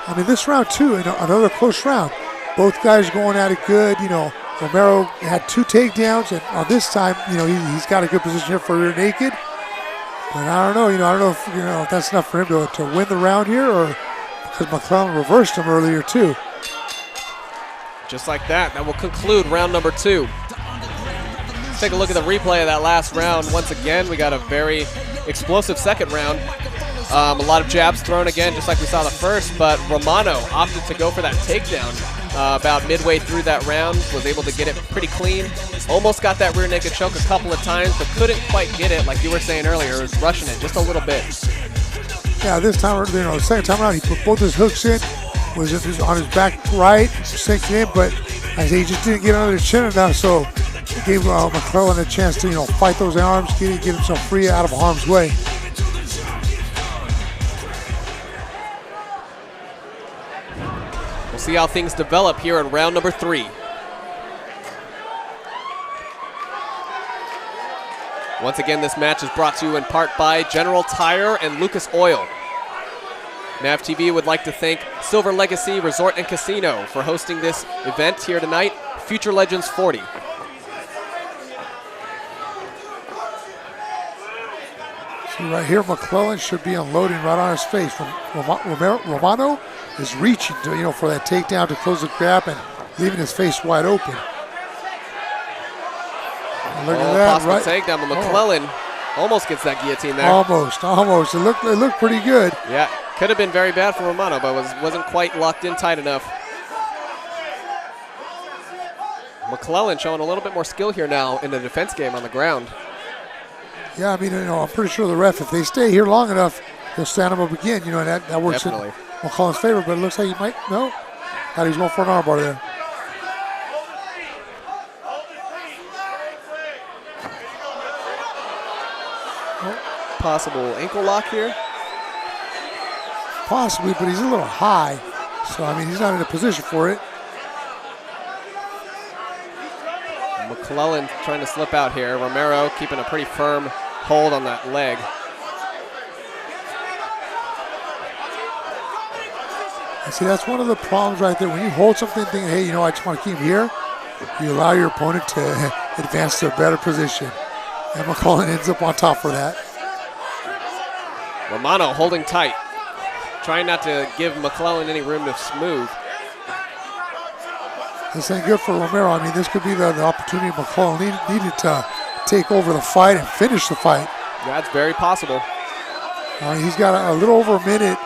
I mean, this round, too, another close round. Both guys going at it good. You know, Romero had 2 takedowns, and on this time, you know, he's got a good position here for rear naked. But I don't know, if that's enough for him to win the round here, or because McClellan reversed him earlier, too. Just like that, that will conclude round number 2. Let's take a look at the replay of that last round. Once again, we got a very explosive second round. A lot of jabs thrown again, just like we saw the first, but Romano opted to go for that takedown about midway through that round, was able to get it pretty clean. Almost got that rear naked choke a couple of times, but couldn't quite get it, like you were saying earlier. It was rushing it just a little bit. Yeah, this time, you know, the second time around, he put both his hooks in, was just on his back right, sinking in, but I say he just didn't get under the chin enough, so it gave McClellan a chance to, you know, fight those arms, get himself free out of harm's way. We'll see how things develop here in round number 3. Once again, this match is brought to you in part by General Tire and Lucas Oil. NAV TV would like to thank Silver Legacy Resort and Casino for hosting this event here tonight, Future Legends 40. See right here, McClellan should be unloading right on his face. Romano is reaching to, you know, for that takedown to close the gap and leaving his face wide open. Look at that, possible right? takedown, but McClellan almost gets that guillotine there. Almost. It looked pretty good. Yeah, could have been very bad for Romano, but wasn't quite locked in tight enough. McClellan showing a little bit more skill here now in the defense game on the ground. Yeah, I mean, I'm pretty sure the ref, if they stay here long enough, he'll stand him up again. And that works Definitely. in McClellan's favor, but it looks like he might. No. Thought he was going for an armbar there. Possible ankle lock here. Possibly, but he's a little high. So, I mean, he's not in a position for it. McClellan trying to slip out here. Romero keeping a pretty firm hold on that leg. And see, that's one of the problems right there. When you hold something thinking, hey, I just want to keep him here, you allow your opponent to advance to a better position. And McClellan ends up on top for that. Romano holding tight, trying not to give McClellan any room to smooth. This ain't good for Romero. I mean, this could be the opportunity McClellan needed to take over the fight and finish the fight. That's very possible. He's got a little over a minute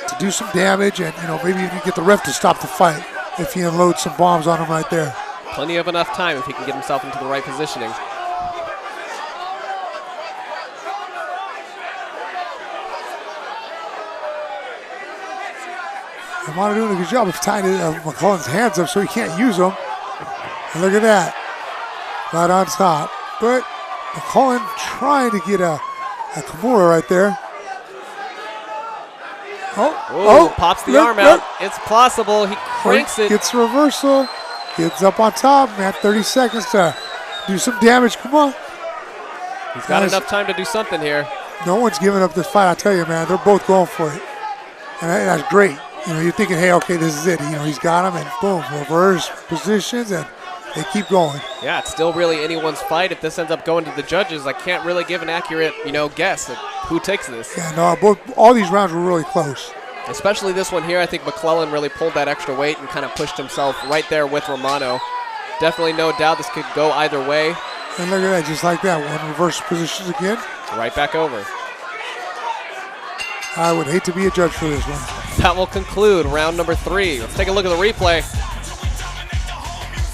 to do some damage and, maybe even get the ref to stop the fight if he unloads some bombs on him right there. Plenty of enough time if he can get himself into the right positioning. Romano doing a good job of tying McClellan's hands up so he can't use them. And look at that. Right on top. But McClellan trying to get a Kimura right there. Pops the arm out. It's possible. He cranks it. Gets reversal. Gets up on top. Man, 30 seconds to do some damage. Come on. He's got enough time to do something here. No one's giving up this fight, I tell you, man. They're both going for it. And that's great. You're thinking, hey, okay, this is it. He's got him, and boom, reverse positions, and they keep going. Yeah, it's still really anyone's fight. If this ends up going to the judges, I can't really give an accurate, guess at who takes this. Yeah, no, all these rounds were really close. Especially this one here. I think McClellan really pulled that extra weight and kind of pushed himself right there with Romano. Definitely no doubt this could go either way. And look at that, just like that. One reverse positions again. Right back over. I would hate to be a judge for this one. That will conclude round number 3. Let's take a look at the replay.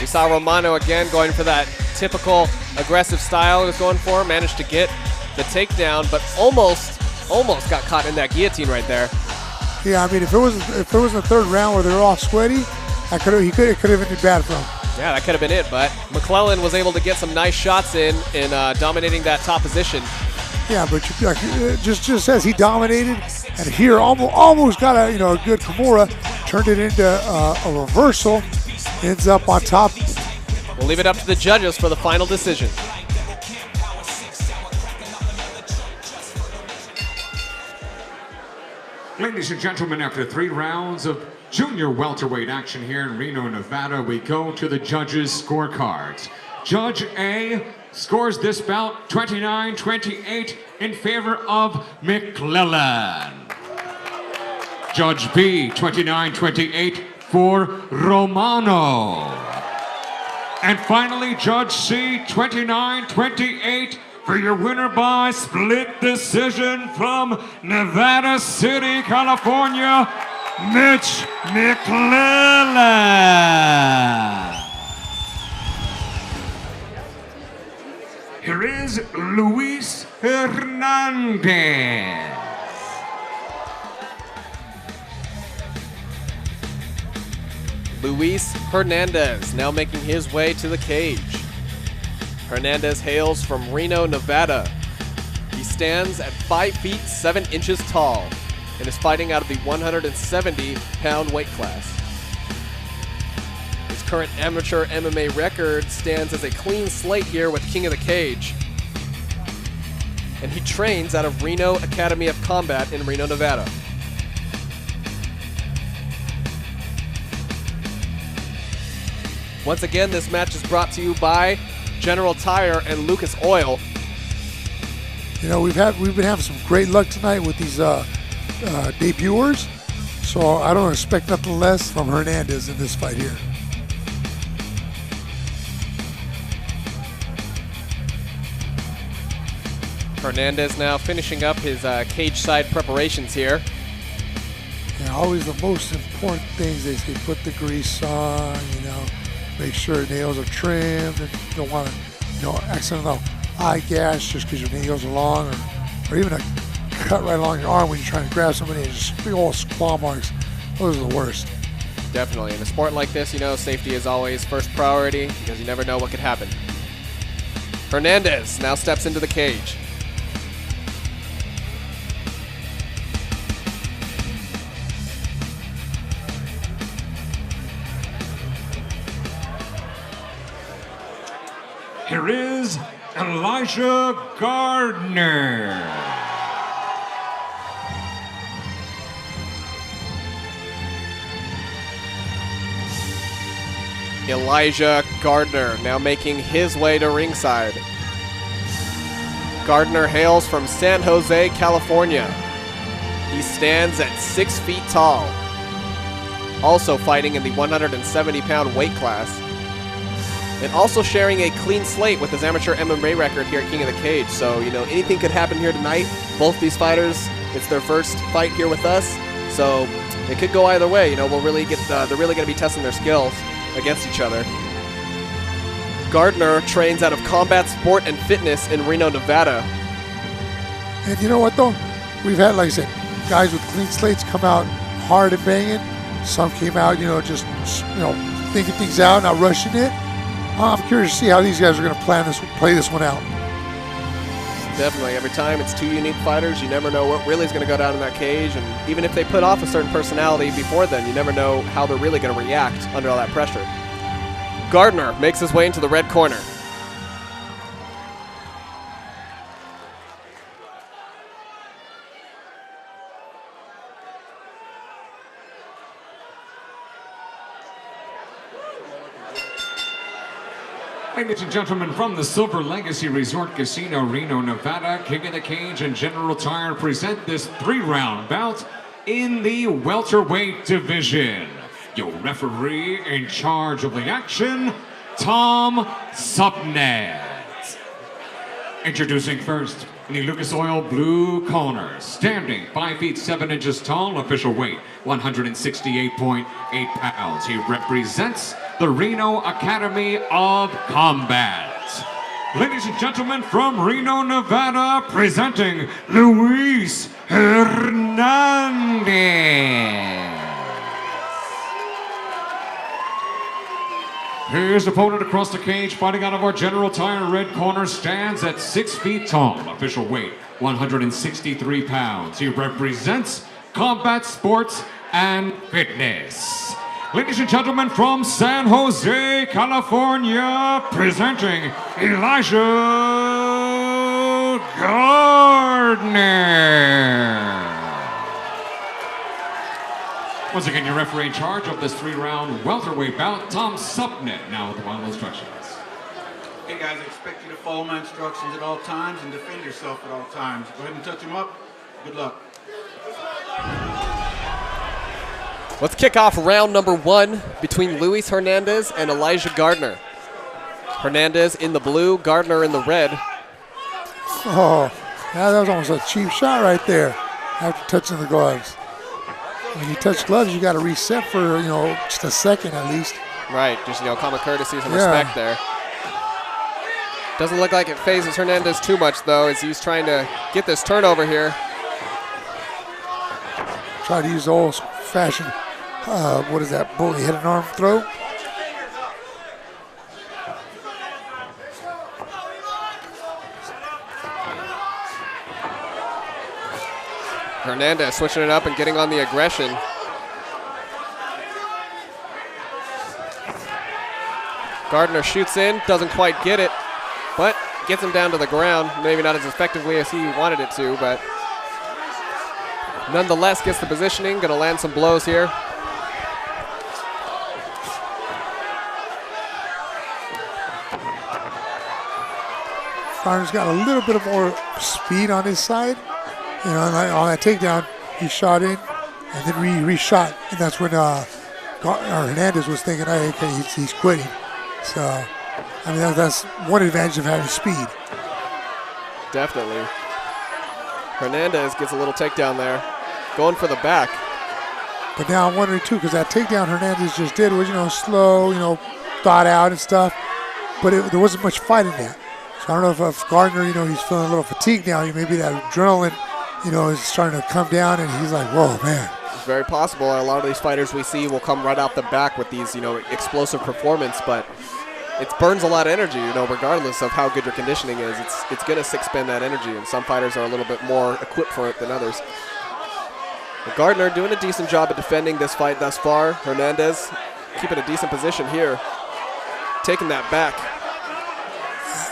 We saw Romano again going for that typical aggressive style he was going for. Managed to get the takedown, but almost got caught in that guillotine right there. Yeah, I mean, if it was in the third round where they were all sweaty, it could have been bad for him. Yeah, that could have been it, but McClellan was able to get some nice shots in dominating that top position. Yeah, but just as he dominated, and here almost got a good Kimura, turned it into a reversal, ends up on top. We'll leave it up to the judges for the final decision. Ladies and gentlemen, after 3 rounds of junior welterweight action here in Reno, Nevada, we go to the judges' scorecards. Judge A scores this bout 29-28 in favor of McClellan. Judge B, 29-28 for Romano. And finally, Judge C, 29-28 for your winner by split decision from Nevada City, California, Mitch McClellan. Here is Luis Hernandez. Luis Hernandez now making his way to the cage. Hernandez hails from Reno, Nevada. He stands at 5 feet 7 inches tall and is fighting out of the 170-pound weight class. His current amateur MMA record stands as a clean slate here with King of the Cage. And he trains out of Reno Academy of Combat in Reno, Nevada. Once again, this match is brought to you by General Tire and Lucas Oil. We've been having some great luck tonight with these debuters, so I don't expect nothing less from Hernandez in this fight here. Hernandez now finishing up his cage side preparations here. And always the most important things, they say, put the grease on, make sure nails are trimmed, and you don't want to, accidental eye gash just because your nails are long, or even a cut right along your arm when you're trying to grab somebody and just big old claw marks. Those are the worst. Definitely. In a sport like this, safety is always first priority because you never know what could happen. Hernandez now steps into the cage. Here is Urijah Gardner. Urijah Gardner now making his way to ringside. Gardner hails from San Jose, California. He stands at 6 feet tall. Also fighting in the 170-pound weight class. And also sharing a clean slate with his amateur MMA record here at King of the Cage. So, anything could happen here tonight. Both these fighters, it's their first fight here with us. So it could go either way. We'll really they're really going to be testing their skills against each other. Gardner trains out of Combat Sport and Fitness in Reno, Nevada. And you know what, though? We've had, like I said, guys with clean slates come out hard and banging. Some came out, just thinking things out, not rushing it. I'm curious to see how these guys are going to play this one out. Definitely. Every time it's two unique fighters, you never know what really is going to go down in that cage. And even if they put off a certain personality before then, you never know how they're really going to react under all that pressure. Gardner makes his way into the red corner. Ladies and gentlemen, from the Silver Legacy Resort Casino, Reno, Nevada, King of the Cage and General Tire present this 3-round bout in the welterweight division. Your referee in charge of the action, Tom Supnet. Introducing first, in the Lucas Oil blue corner, standing 5 feet 7 inches tall, official weight 168.8 pounds. He represents the Reno Academy of Combat. Ladies and gentlemen, from Reno, Nevada, presenting Luis Hernandez. His opponent across the cage, fighting out of our General Tire red corner, stands at 6 feet tall, official weight 163 pounds. He represents Combat Sports and Fitness. Ladies and gentlemen, from San Jose, California, presenting Urijah Gardner. Once again, your referee in charge of this 3-round welterweight bout, Tom Supnet, now with the final instructions. Hey guys, I expect you to follow my instructions at all times and defend yourself at all times. Go ahead and touch him up. Good luck. Let's kick off round number 1 between Luis Hernandez and Urijah Gardner. Hernandez in the blue, Gardner in the red. Oh, yeah, that was almost a cheap shot right there after touching the gloves. When you touch gloves, you got to reset for, just a second at least. Right, just, common courtesy and respect there. Doesn't look like it phases Hernandez too much, though, as he's trying to get this turnover here. Try to use the old-fashioned, what is that, bully head and arm throw? Hernandez switching it up and getting on the aggression. Gardner shoots in, doesn't quite get it, but gets him down to the ground. Maybe not as effectively as he wanted it to, but nonetheless gets the positioning, gonna land some blows here. Gardner's got a little bit of more speed on his side. On that takedown, he shot in and then re-shot. And that's when Hernandez was thinking, hey, okay, he's quitting. So, that's one advantage of having speed. Definitely. Hernandez gets a little takedown there. Going for the back. But now I'm wondering, too, because that takedown Hernandez just did was, slow, thought out and stuff. But there wasn't much fight in that. So I don't know if Gardner, he's feeling a little fatigued now. Maybe that adrenaline, is starting to come down, and he's like, whoa, man. It's very possible. A lot of these fighters we see will come right out the back with these, explosive performance, but it burns a lot of energy, regardless of how good your conditioning is. It's going to expend that energy, and some fighters are a little bit more equipped for it than others. But Gardner doing a decent job at defending this fight thus far. Hernandez keeping a decent position here, taking that back.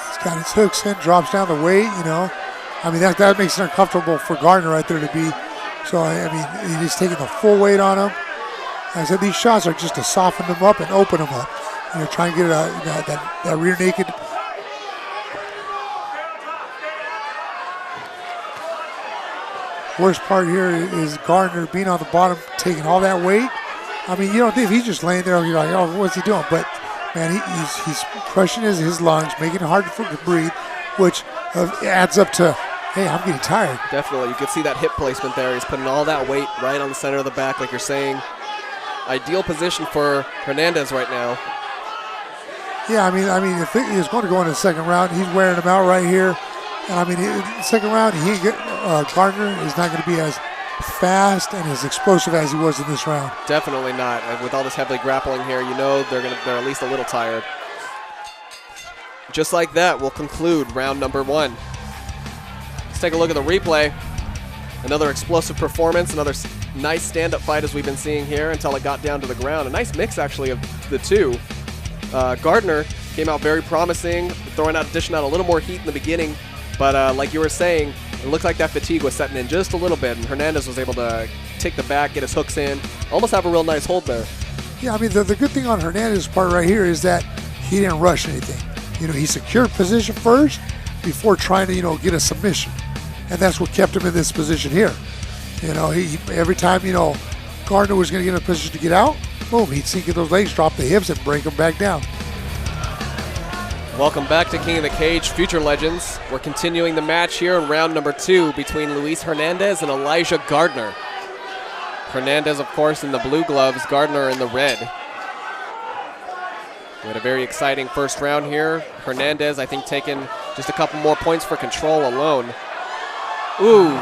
He's got his hooks in, drops down the weight, that makes it uncomfortable for Gardner right there to be. So, he's taking the full weight on him. Like I said, these shots are just to soften them up and open them up. Try and get that rear naked. Worst part here is Gardner being on the bottom, taking all that weight. You don't think he's just laying there, you're like, oh, what's he doing? But, man, he's crushing his lungs, making it hard for him to breathe, which adds up to, hey, I'm getting tired. Definitely. You can see that hip placement there. He's putting all that weight right on the center of the back, like you're saying. Ideal position for Hernandez right now. Yeah, if he was going to go in the second round, he's wearing him out right here. And the second round, Gardner is not going to be as fast and as explosive as he was in this round. Definitely not. And with all this heavily grappling here, they're at least a little tired. Just like that, we'll conclude round number 1. Let's take a look at the replay. Another explosive performance, another nice stand-up fight as we've been seeing here until it got down to the ground. A nice mix, actually, of the two. Gardner came out very promising, dishing out a little more heat in the beginning. But like you were saying, it looked like that fatigue was setting in just a little bit, and Hernandez was able to take the back, get his hooks in, almost have a real nice hold there. Yeah, the good thing on Hernandez's part right here is that he didn't rush anything. He secured position first before trying to, get a submission. And that's what kept him in this position here. He every time, Gardner was going to get in a position to get out, boom, he'd sink in those legs, drop the hips, and break him back down. Welcome back to King of the Cage Future Legends. We're continuing the match here in round number 2 between Luis Hernandez and Elijah Gardner. Hernandez, of course, in the blue gloves, Gardner in the red. We had a very exciting first round here. Hernandez, I think, taking just a couple more points for control alone. Ooh,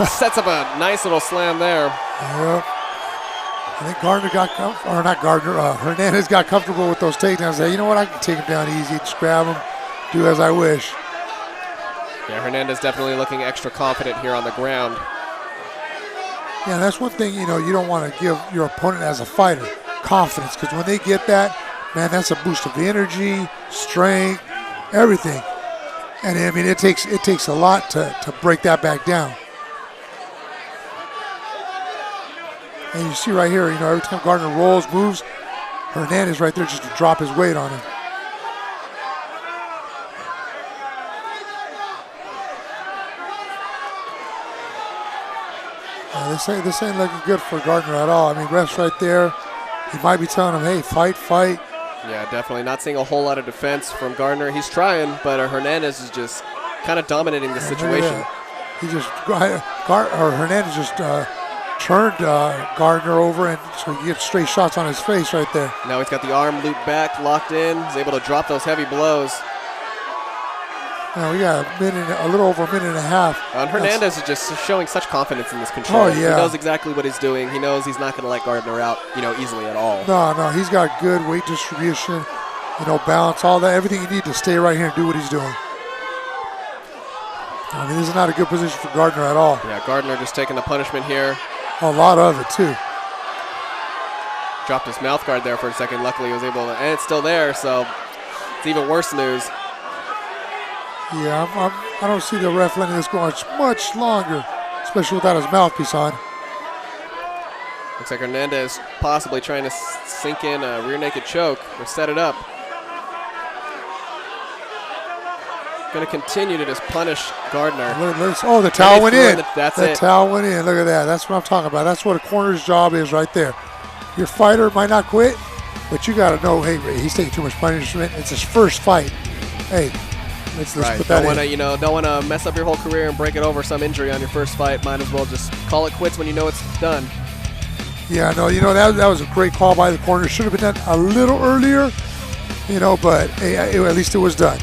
sets up a nice little slam there. Yep. I think Hernandez got comfortable with those takedowns. Say, you know what, I can take him down easy, just grab him, do as I wish. Yeah, Hernandez definitely looking extra confident here on the ground. Yeah, that's one thing, you don't want to give your opponent as a fighter confidence, because when they get that, man, that's a boost of energy, strength, everything. And it takes a lot to break that back down. And you see right here, every time Gardner rolls, moves, Hernandez right there just to drop his weight on him. This ain't looking good for Gardner at all. Ref's right there. He might be telling him, hey, fight. Yeah, definitely not seeing a whole lot of defense from Gardner. He's trying, but Hernandez is just kind of dominating the situation. Hernandez just turned Gardner over, and so he gets straight shots on his face right there. Now he's got the arm looped back, locked in. He's able to drop those heavy blows. Now we got a little over a minute and a half. And Hernandez is just showing such confidence in this control. Oh, yeah. He knows exactly what he's doing. He knows he's not going to let Gardner out, easily at all. No, he's got good weight distribution, balance, all that, everything you need to stay right here and do what he's doing. This is not a good position for Gardner at all. Yeah, Gardner just taking the punishment here. A lot of it, too. Dropped his mouth guard there for a second. Luckily, he was able to, and it's still there, so it's even worse news. Yeah, I don't see the ref letting this go much longer, especially without his mouthpiece on. Looks like Hernandez possibly trying to sink in a rear naked choke or set it up. Going to continue to just punish Gardner. The towel went in. That's it. The towel went in. Look at that. That's what I'm talking about. That's what a corner's job is right there. Your fighter might not quit, but you got to know, hey, he's taking too much punishment. It's his first fight. Hey, Let's Right. put that Don't want to mess up your whole career and break it over some injury on your first fight. Might as well just call it quits when you know it's done. Yeah, no, that was a great call by the corner. Should have been done a little earlier, but hey, at least it was done.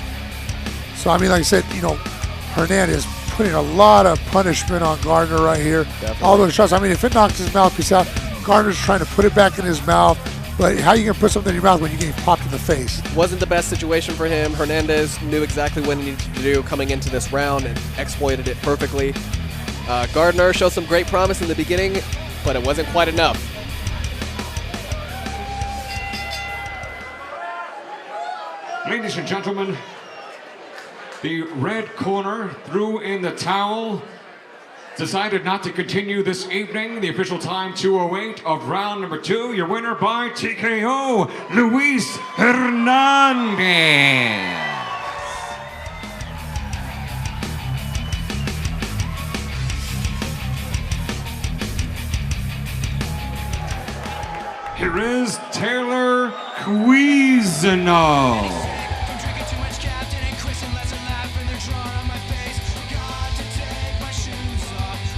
So, I mean, like I said, Hernandez putting a lot of punishment on Gardner right here. Definitely. All those shots. I mean, if it knocks his mouthpiece out, Gardner's trying to put it back in his mouth. But how are you going to put something in your mouth when you're getting popped in the face? Wasn't the best situation for him. Hernandez knew exactly what he needed to do coming into this round and exploited it perfectly. Gardner showed some great promise in the beginning, but it wasn't quite enough. Ladies and gentlemen, the red corner threw in the towel, decided not to continue this evening. The official time 2:08 of round number 2. Your winner by TKO, Luis Hernandez. Here is Taylor Quizano.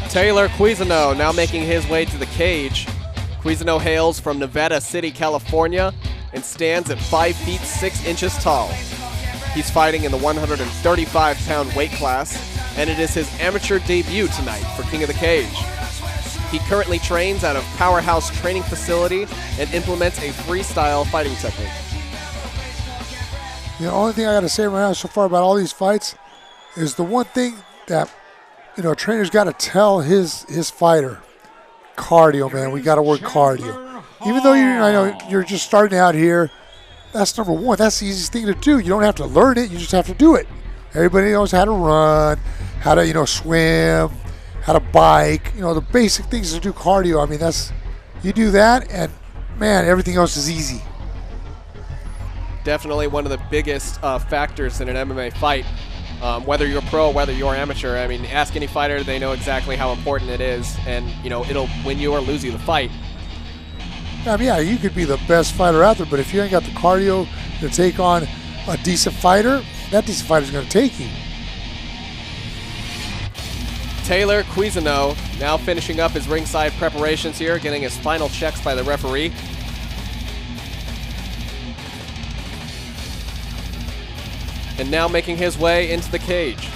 Taylor Quizano now making his way to the cage. Quizano hails from Nevada City, California, and stands at 5 feet 6 inches tall. He's fighting in the 135-pound weight class, and it is his amateur debut tonight for King of the Cage. He currently trains out of Powerhouse Training Facility and implements a freestyle fighting technique. The only thing I got to say right now so far about all these fights is the one thing that a trainer's got to tell his fighter, cardio, man. We got to work cardio. Even though I know you're just starting out here, that's number one. That's the easiest thing to do. You don't have to learn it. You just have to do it. Everybody knows how to run, how to swim, how to bike. The basic things to do cardio. I mean, you do that, and man, everything else is easy. Definitely one of the biggest factors in an MMA fight. Whether you're pro, whether you're amateur, I mean, ask any fighter, they know exactly how important it is, and it'll win you or lose you the fight. I mean, yeah, you could be the best fighter out there, but if you ain't got the cardio to take on a decent fighter, that decent fighter's going to take you. Taylor Quizano now finishing up his ringside preparations here, getting his final checks by the referee. And now making his way into the cage.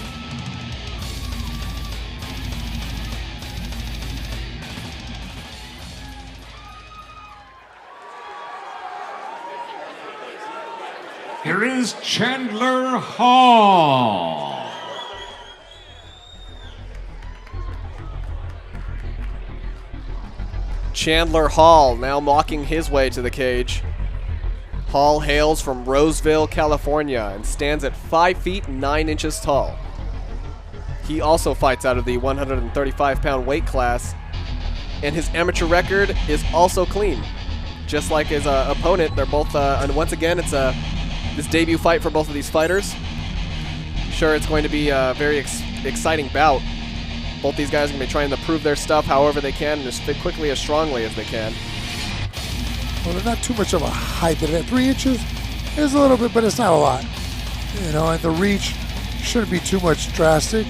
Here is Chandler Hall. Chandler Hall now mocking his way to the cage. Hall hails from Roseville, California, and stands at 5 feet 9 inches tall. He also fights out of the 135-pound weight class, and his amateur record is also clean. Just like his opponent, they're both, and once again, it's this debut fight for both of these fighters. Sure, it's going to be a very exciting bout. Both these guys are going to be trying to prove their stuff however they can, and as quickly, as strongly as they can. Well, they're not too much of a height. At 3 inches is a little bit, but it's not a lot. And the reach shouldn't be too much drastic.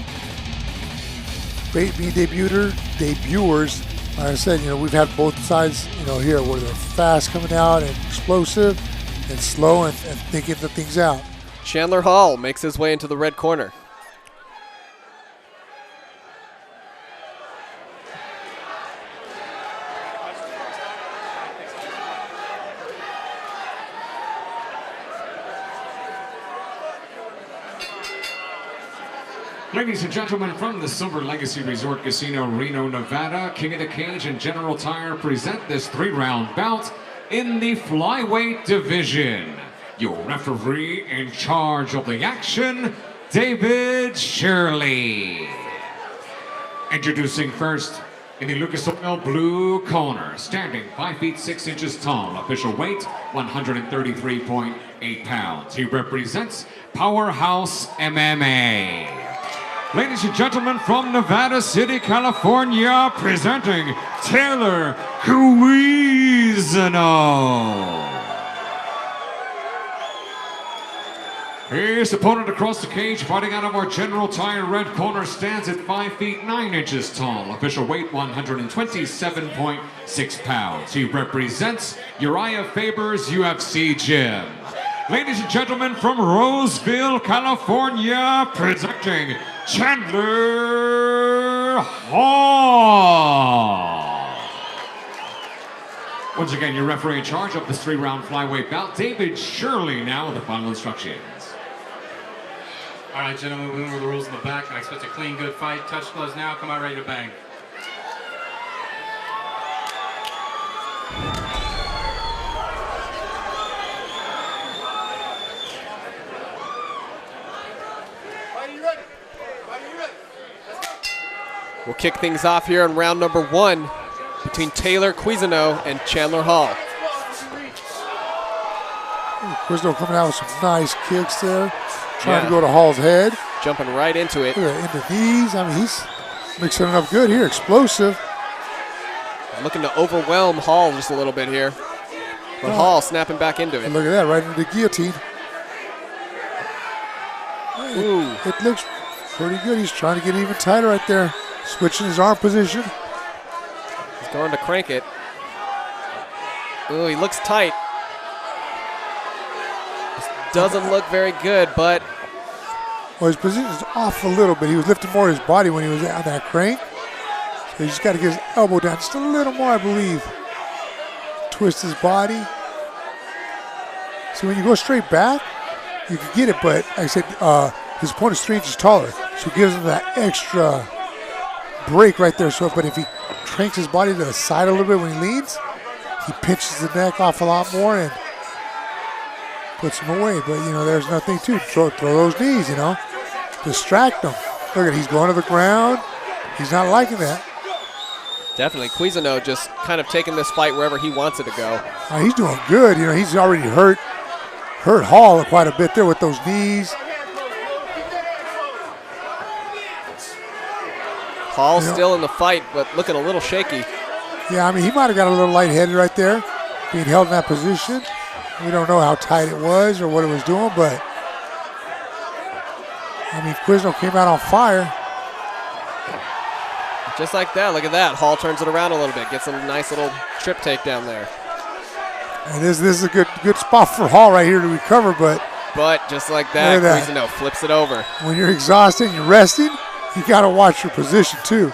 Being debuters, like I said, we've had both sides, here where they're fast coming out and explosive and slow and thinking the things out. Chandler Hall makes his way into the red corner. Ladies and gentlemen, from the Silver Legacy Resort Casino, Reno, Nevada, King of the Cage and General Tire present this 3-round bout in the flyweight division. Your referee in charge of the action, David Shirley. Introducing first, in the Lucas Oil blue corner, standing 5 feet 6 inches tall, official weight 133.8 pounds. He represents Powerhouse MMA. Ladies and gentlemen, from Nevada City, California, presenting Taylor Quizano. His opponent across the cage, fighting out of our General Tire red corner, stands at 5 feet 9 inches tall. Official weight 127.6 pounds. He represents Urijah Faber's UFC gym. Ladies and gentlemen, from Roseville, California, presenting Chandler Hall. Once again, your referee in charge of this 3-round flyweight bout, David Shirley, now with the final instructions. All right, gentlemen, we went over the rules in the back. I expect a clean, good fight. Touch gloves now. Come out ready to bang. We'll kick things off here in round number 1 between Taylor Quizano and Chandler Hall. Quizano coming out with some nice kicks there. Trying to go to Hall's head. Jumping right into it. Look at that, into knees. I mean, he's mixing it up good here. Explosive. Looking to overwhelm Hall just a little bit here. But Hall snapping back into it. And look at that, right into the guillotine. Ooh. It looks pretty good. He's trying to get even tighter right there. Switching his arm position. He's going to crank it. Ooh, he looks tight. Doesn't look very good, but... Well, his position is off a little bit. He was lifting more of his body when he was on that crank. So he's just got to get his elbow down just a little more, I believe. Twist his body. See, when you go straight back, you can get it, but like I said, his opponent's 3 inches taller, so it gives him that extra break right there. So, but if he cranks his body to the side a little bit when he leans, he pinches the neck off a lot more and puts him away. But, you know, there's nothing to throw those knees, you know. Distract him. Look at, he's going to the ground. He's not liking that. Definitely. Quizano just kind of taking this fight wherever he wants it to go. He's doing good. You know, he's already hurt Hall quite a bit there with those knees. Hall still in the fight, but looking a little shaky. Yeah, I mean, he might have got a little lightheaded right there, being held in that position. We don't know how tight it was or what it was doing, but I mean, Quizano came out on fire. Just like that, look at that. Hall turns it around a little bit, gets a nice little trip takedown there. And this is a good spot for Hall right here to recover, but just like that, Quizano flips it over. When you're exhausted and you're resting, you got to watch your position too.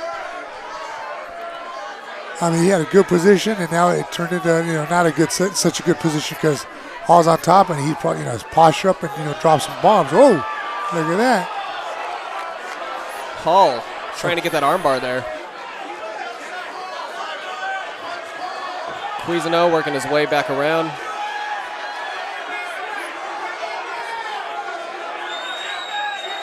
I mean, he had a good position, and now it turned into, you know, not a good, such a good position because Hall's on top, and he probably, you know, his posture up and, you know, drop some bombs. Oh, look at that. Hall trying to get that armbar there. Quizano working his way back around.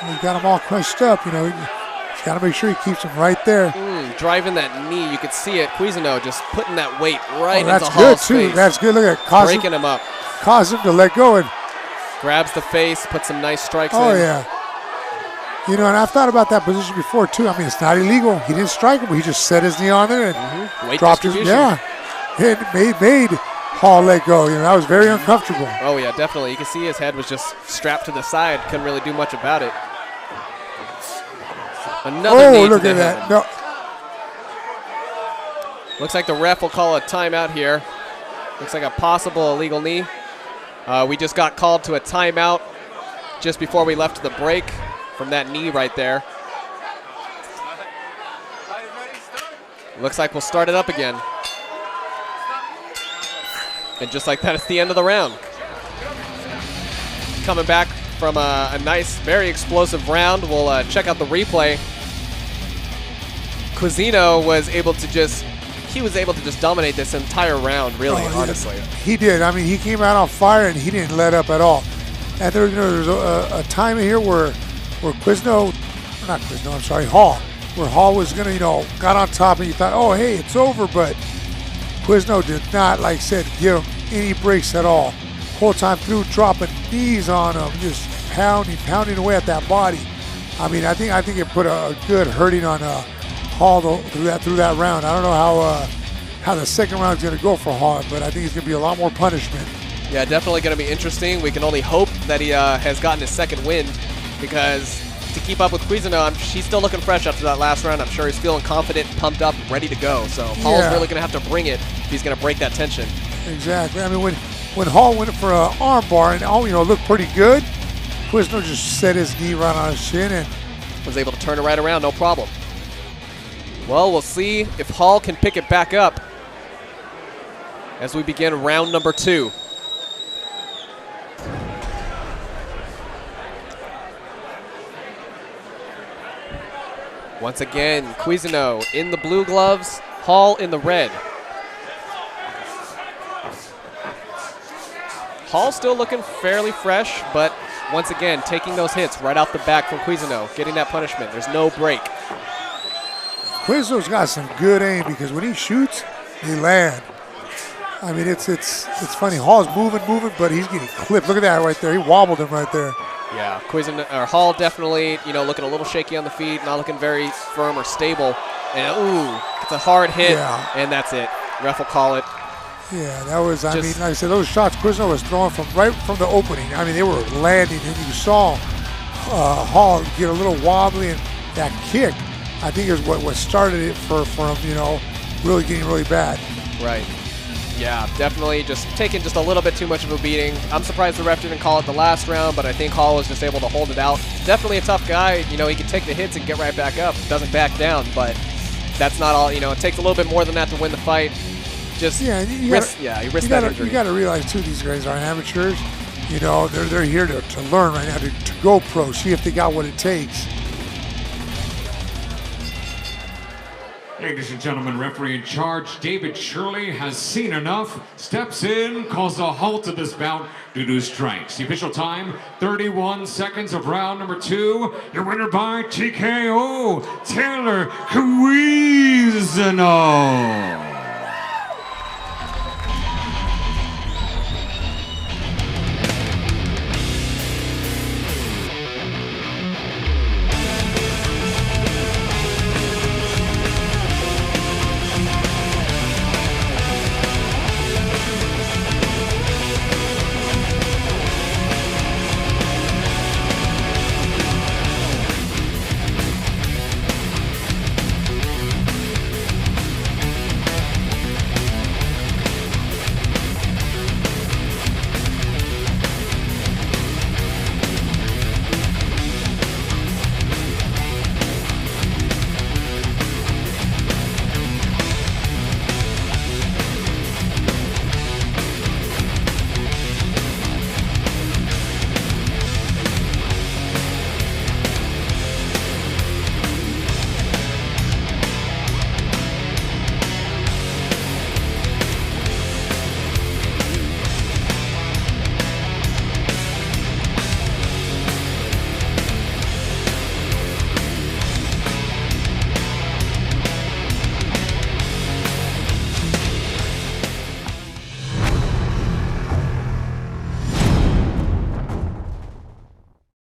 He's got him all crushed up, you know. He's got to make sure he keeps him right there. Driving that knee, you could see it. Quizano just putting that weight right into Hall's That's good, too. face. That's good. Look at it. Breaking him up. Cause him to let go. And grabs the face, puts some nice strikes in. Oh, yeah. You know, and I've thought about that position before, too. I mean, it's not illegal. He didn't strike him, but he just set his knee on there and dropped his. Yeah. It made Hall let go. You know, that was very uncomfortable. Oh, yeah, definitely. You can see his head was just strapped to the side. Couldn't really do much about it. Another knee look to at the that. head. No. Looks like the ref will call a timeout here. Looks like a possible illegal knee. We just got called to a timeout just before we left the break from that knee right there. Looks like we'll start it up again. And just like that, it's the end of the round. Coming back from a nice, very explosive round. We'll check out the replay. Quizano was able to just dominate this entire round, really, honestly. He did. I mean, he came out on fire and he didn't let up at all. And there was a time here where Hall, where Hall was gonna, you know, got on top and you thought, oh, hey, it's over, but Quizano did not, like I said, give him any breaks at all. Whole time through, dropping knees on him, just pounding away at that body. I mean, I think it put a good hurting on Hall through that round. I don't know how the second round is going to go for Hall, but I think it's going to be a lot more punishment. Yeah, definitely going to be interesting. We can only hope that he has gotten his second win, because to keep up with Quinton, she's still looking fresh after that last round. I'm sure he's feeling confident, pumped up, ready to go. So Hall's really going to have to bring it if he's going to break that tension. Exactly. I mean, when Hall went for an arm bar and looked pretty good, Quinton just set his knee right on his shin and was able to turn it right around, no problem. Well, we'll see if Hall can pick it back up as we begin round number 2. Once again, Quinton in the blue gloves, Hall in the red. Hall still looking fairly fresh, but once again, taking those hits right out the back from Quinton, getting that punishment. There's no break. Quinton's got some good aim, because when he shoots, they land. I mean, it's funny. Hall's moving, but he's getting clipped. Look at that right there. He wobbled him right there. Yeah, Hall definitely, looking a little shaky on the feet, not looking very firm or stable. And it's a hard hit, and that's it. Ref will call it. Yeah, that was, I mean, like I said, those shots Quinton was throwing from right from the opening. I mean, they were landing, and you saw Hall get a little wobbly, and that kick, I think, is what started it for him, really getting really bad. Right. Yeah, definitely just taking just a little bit too much of a beating. I'm surprised the ref didn't call it the last round, but I think Hall was just able to hold it out. Definitely a tough guy. He can take the hits and get right back up. Doesn't back down, but that's not all. It takes a little bit more than that to win the fight. Just he risked that injury. You got to realize, too, these guys are amateurs. They're here to learn right now, to go pro, see if they got what it takes. Ladies and gentlemen, referee in charge, David Shirley, has seen enough, steps in, calls a halt to this bout due to strikes. The official time, 31 seconds of round number 2. Your winner by TKO, Taylor Quinton.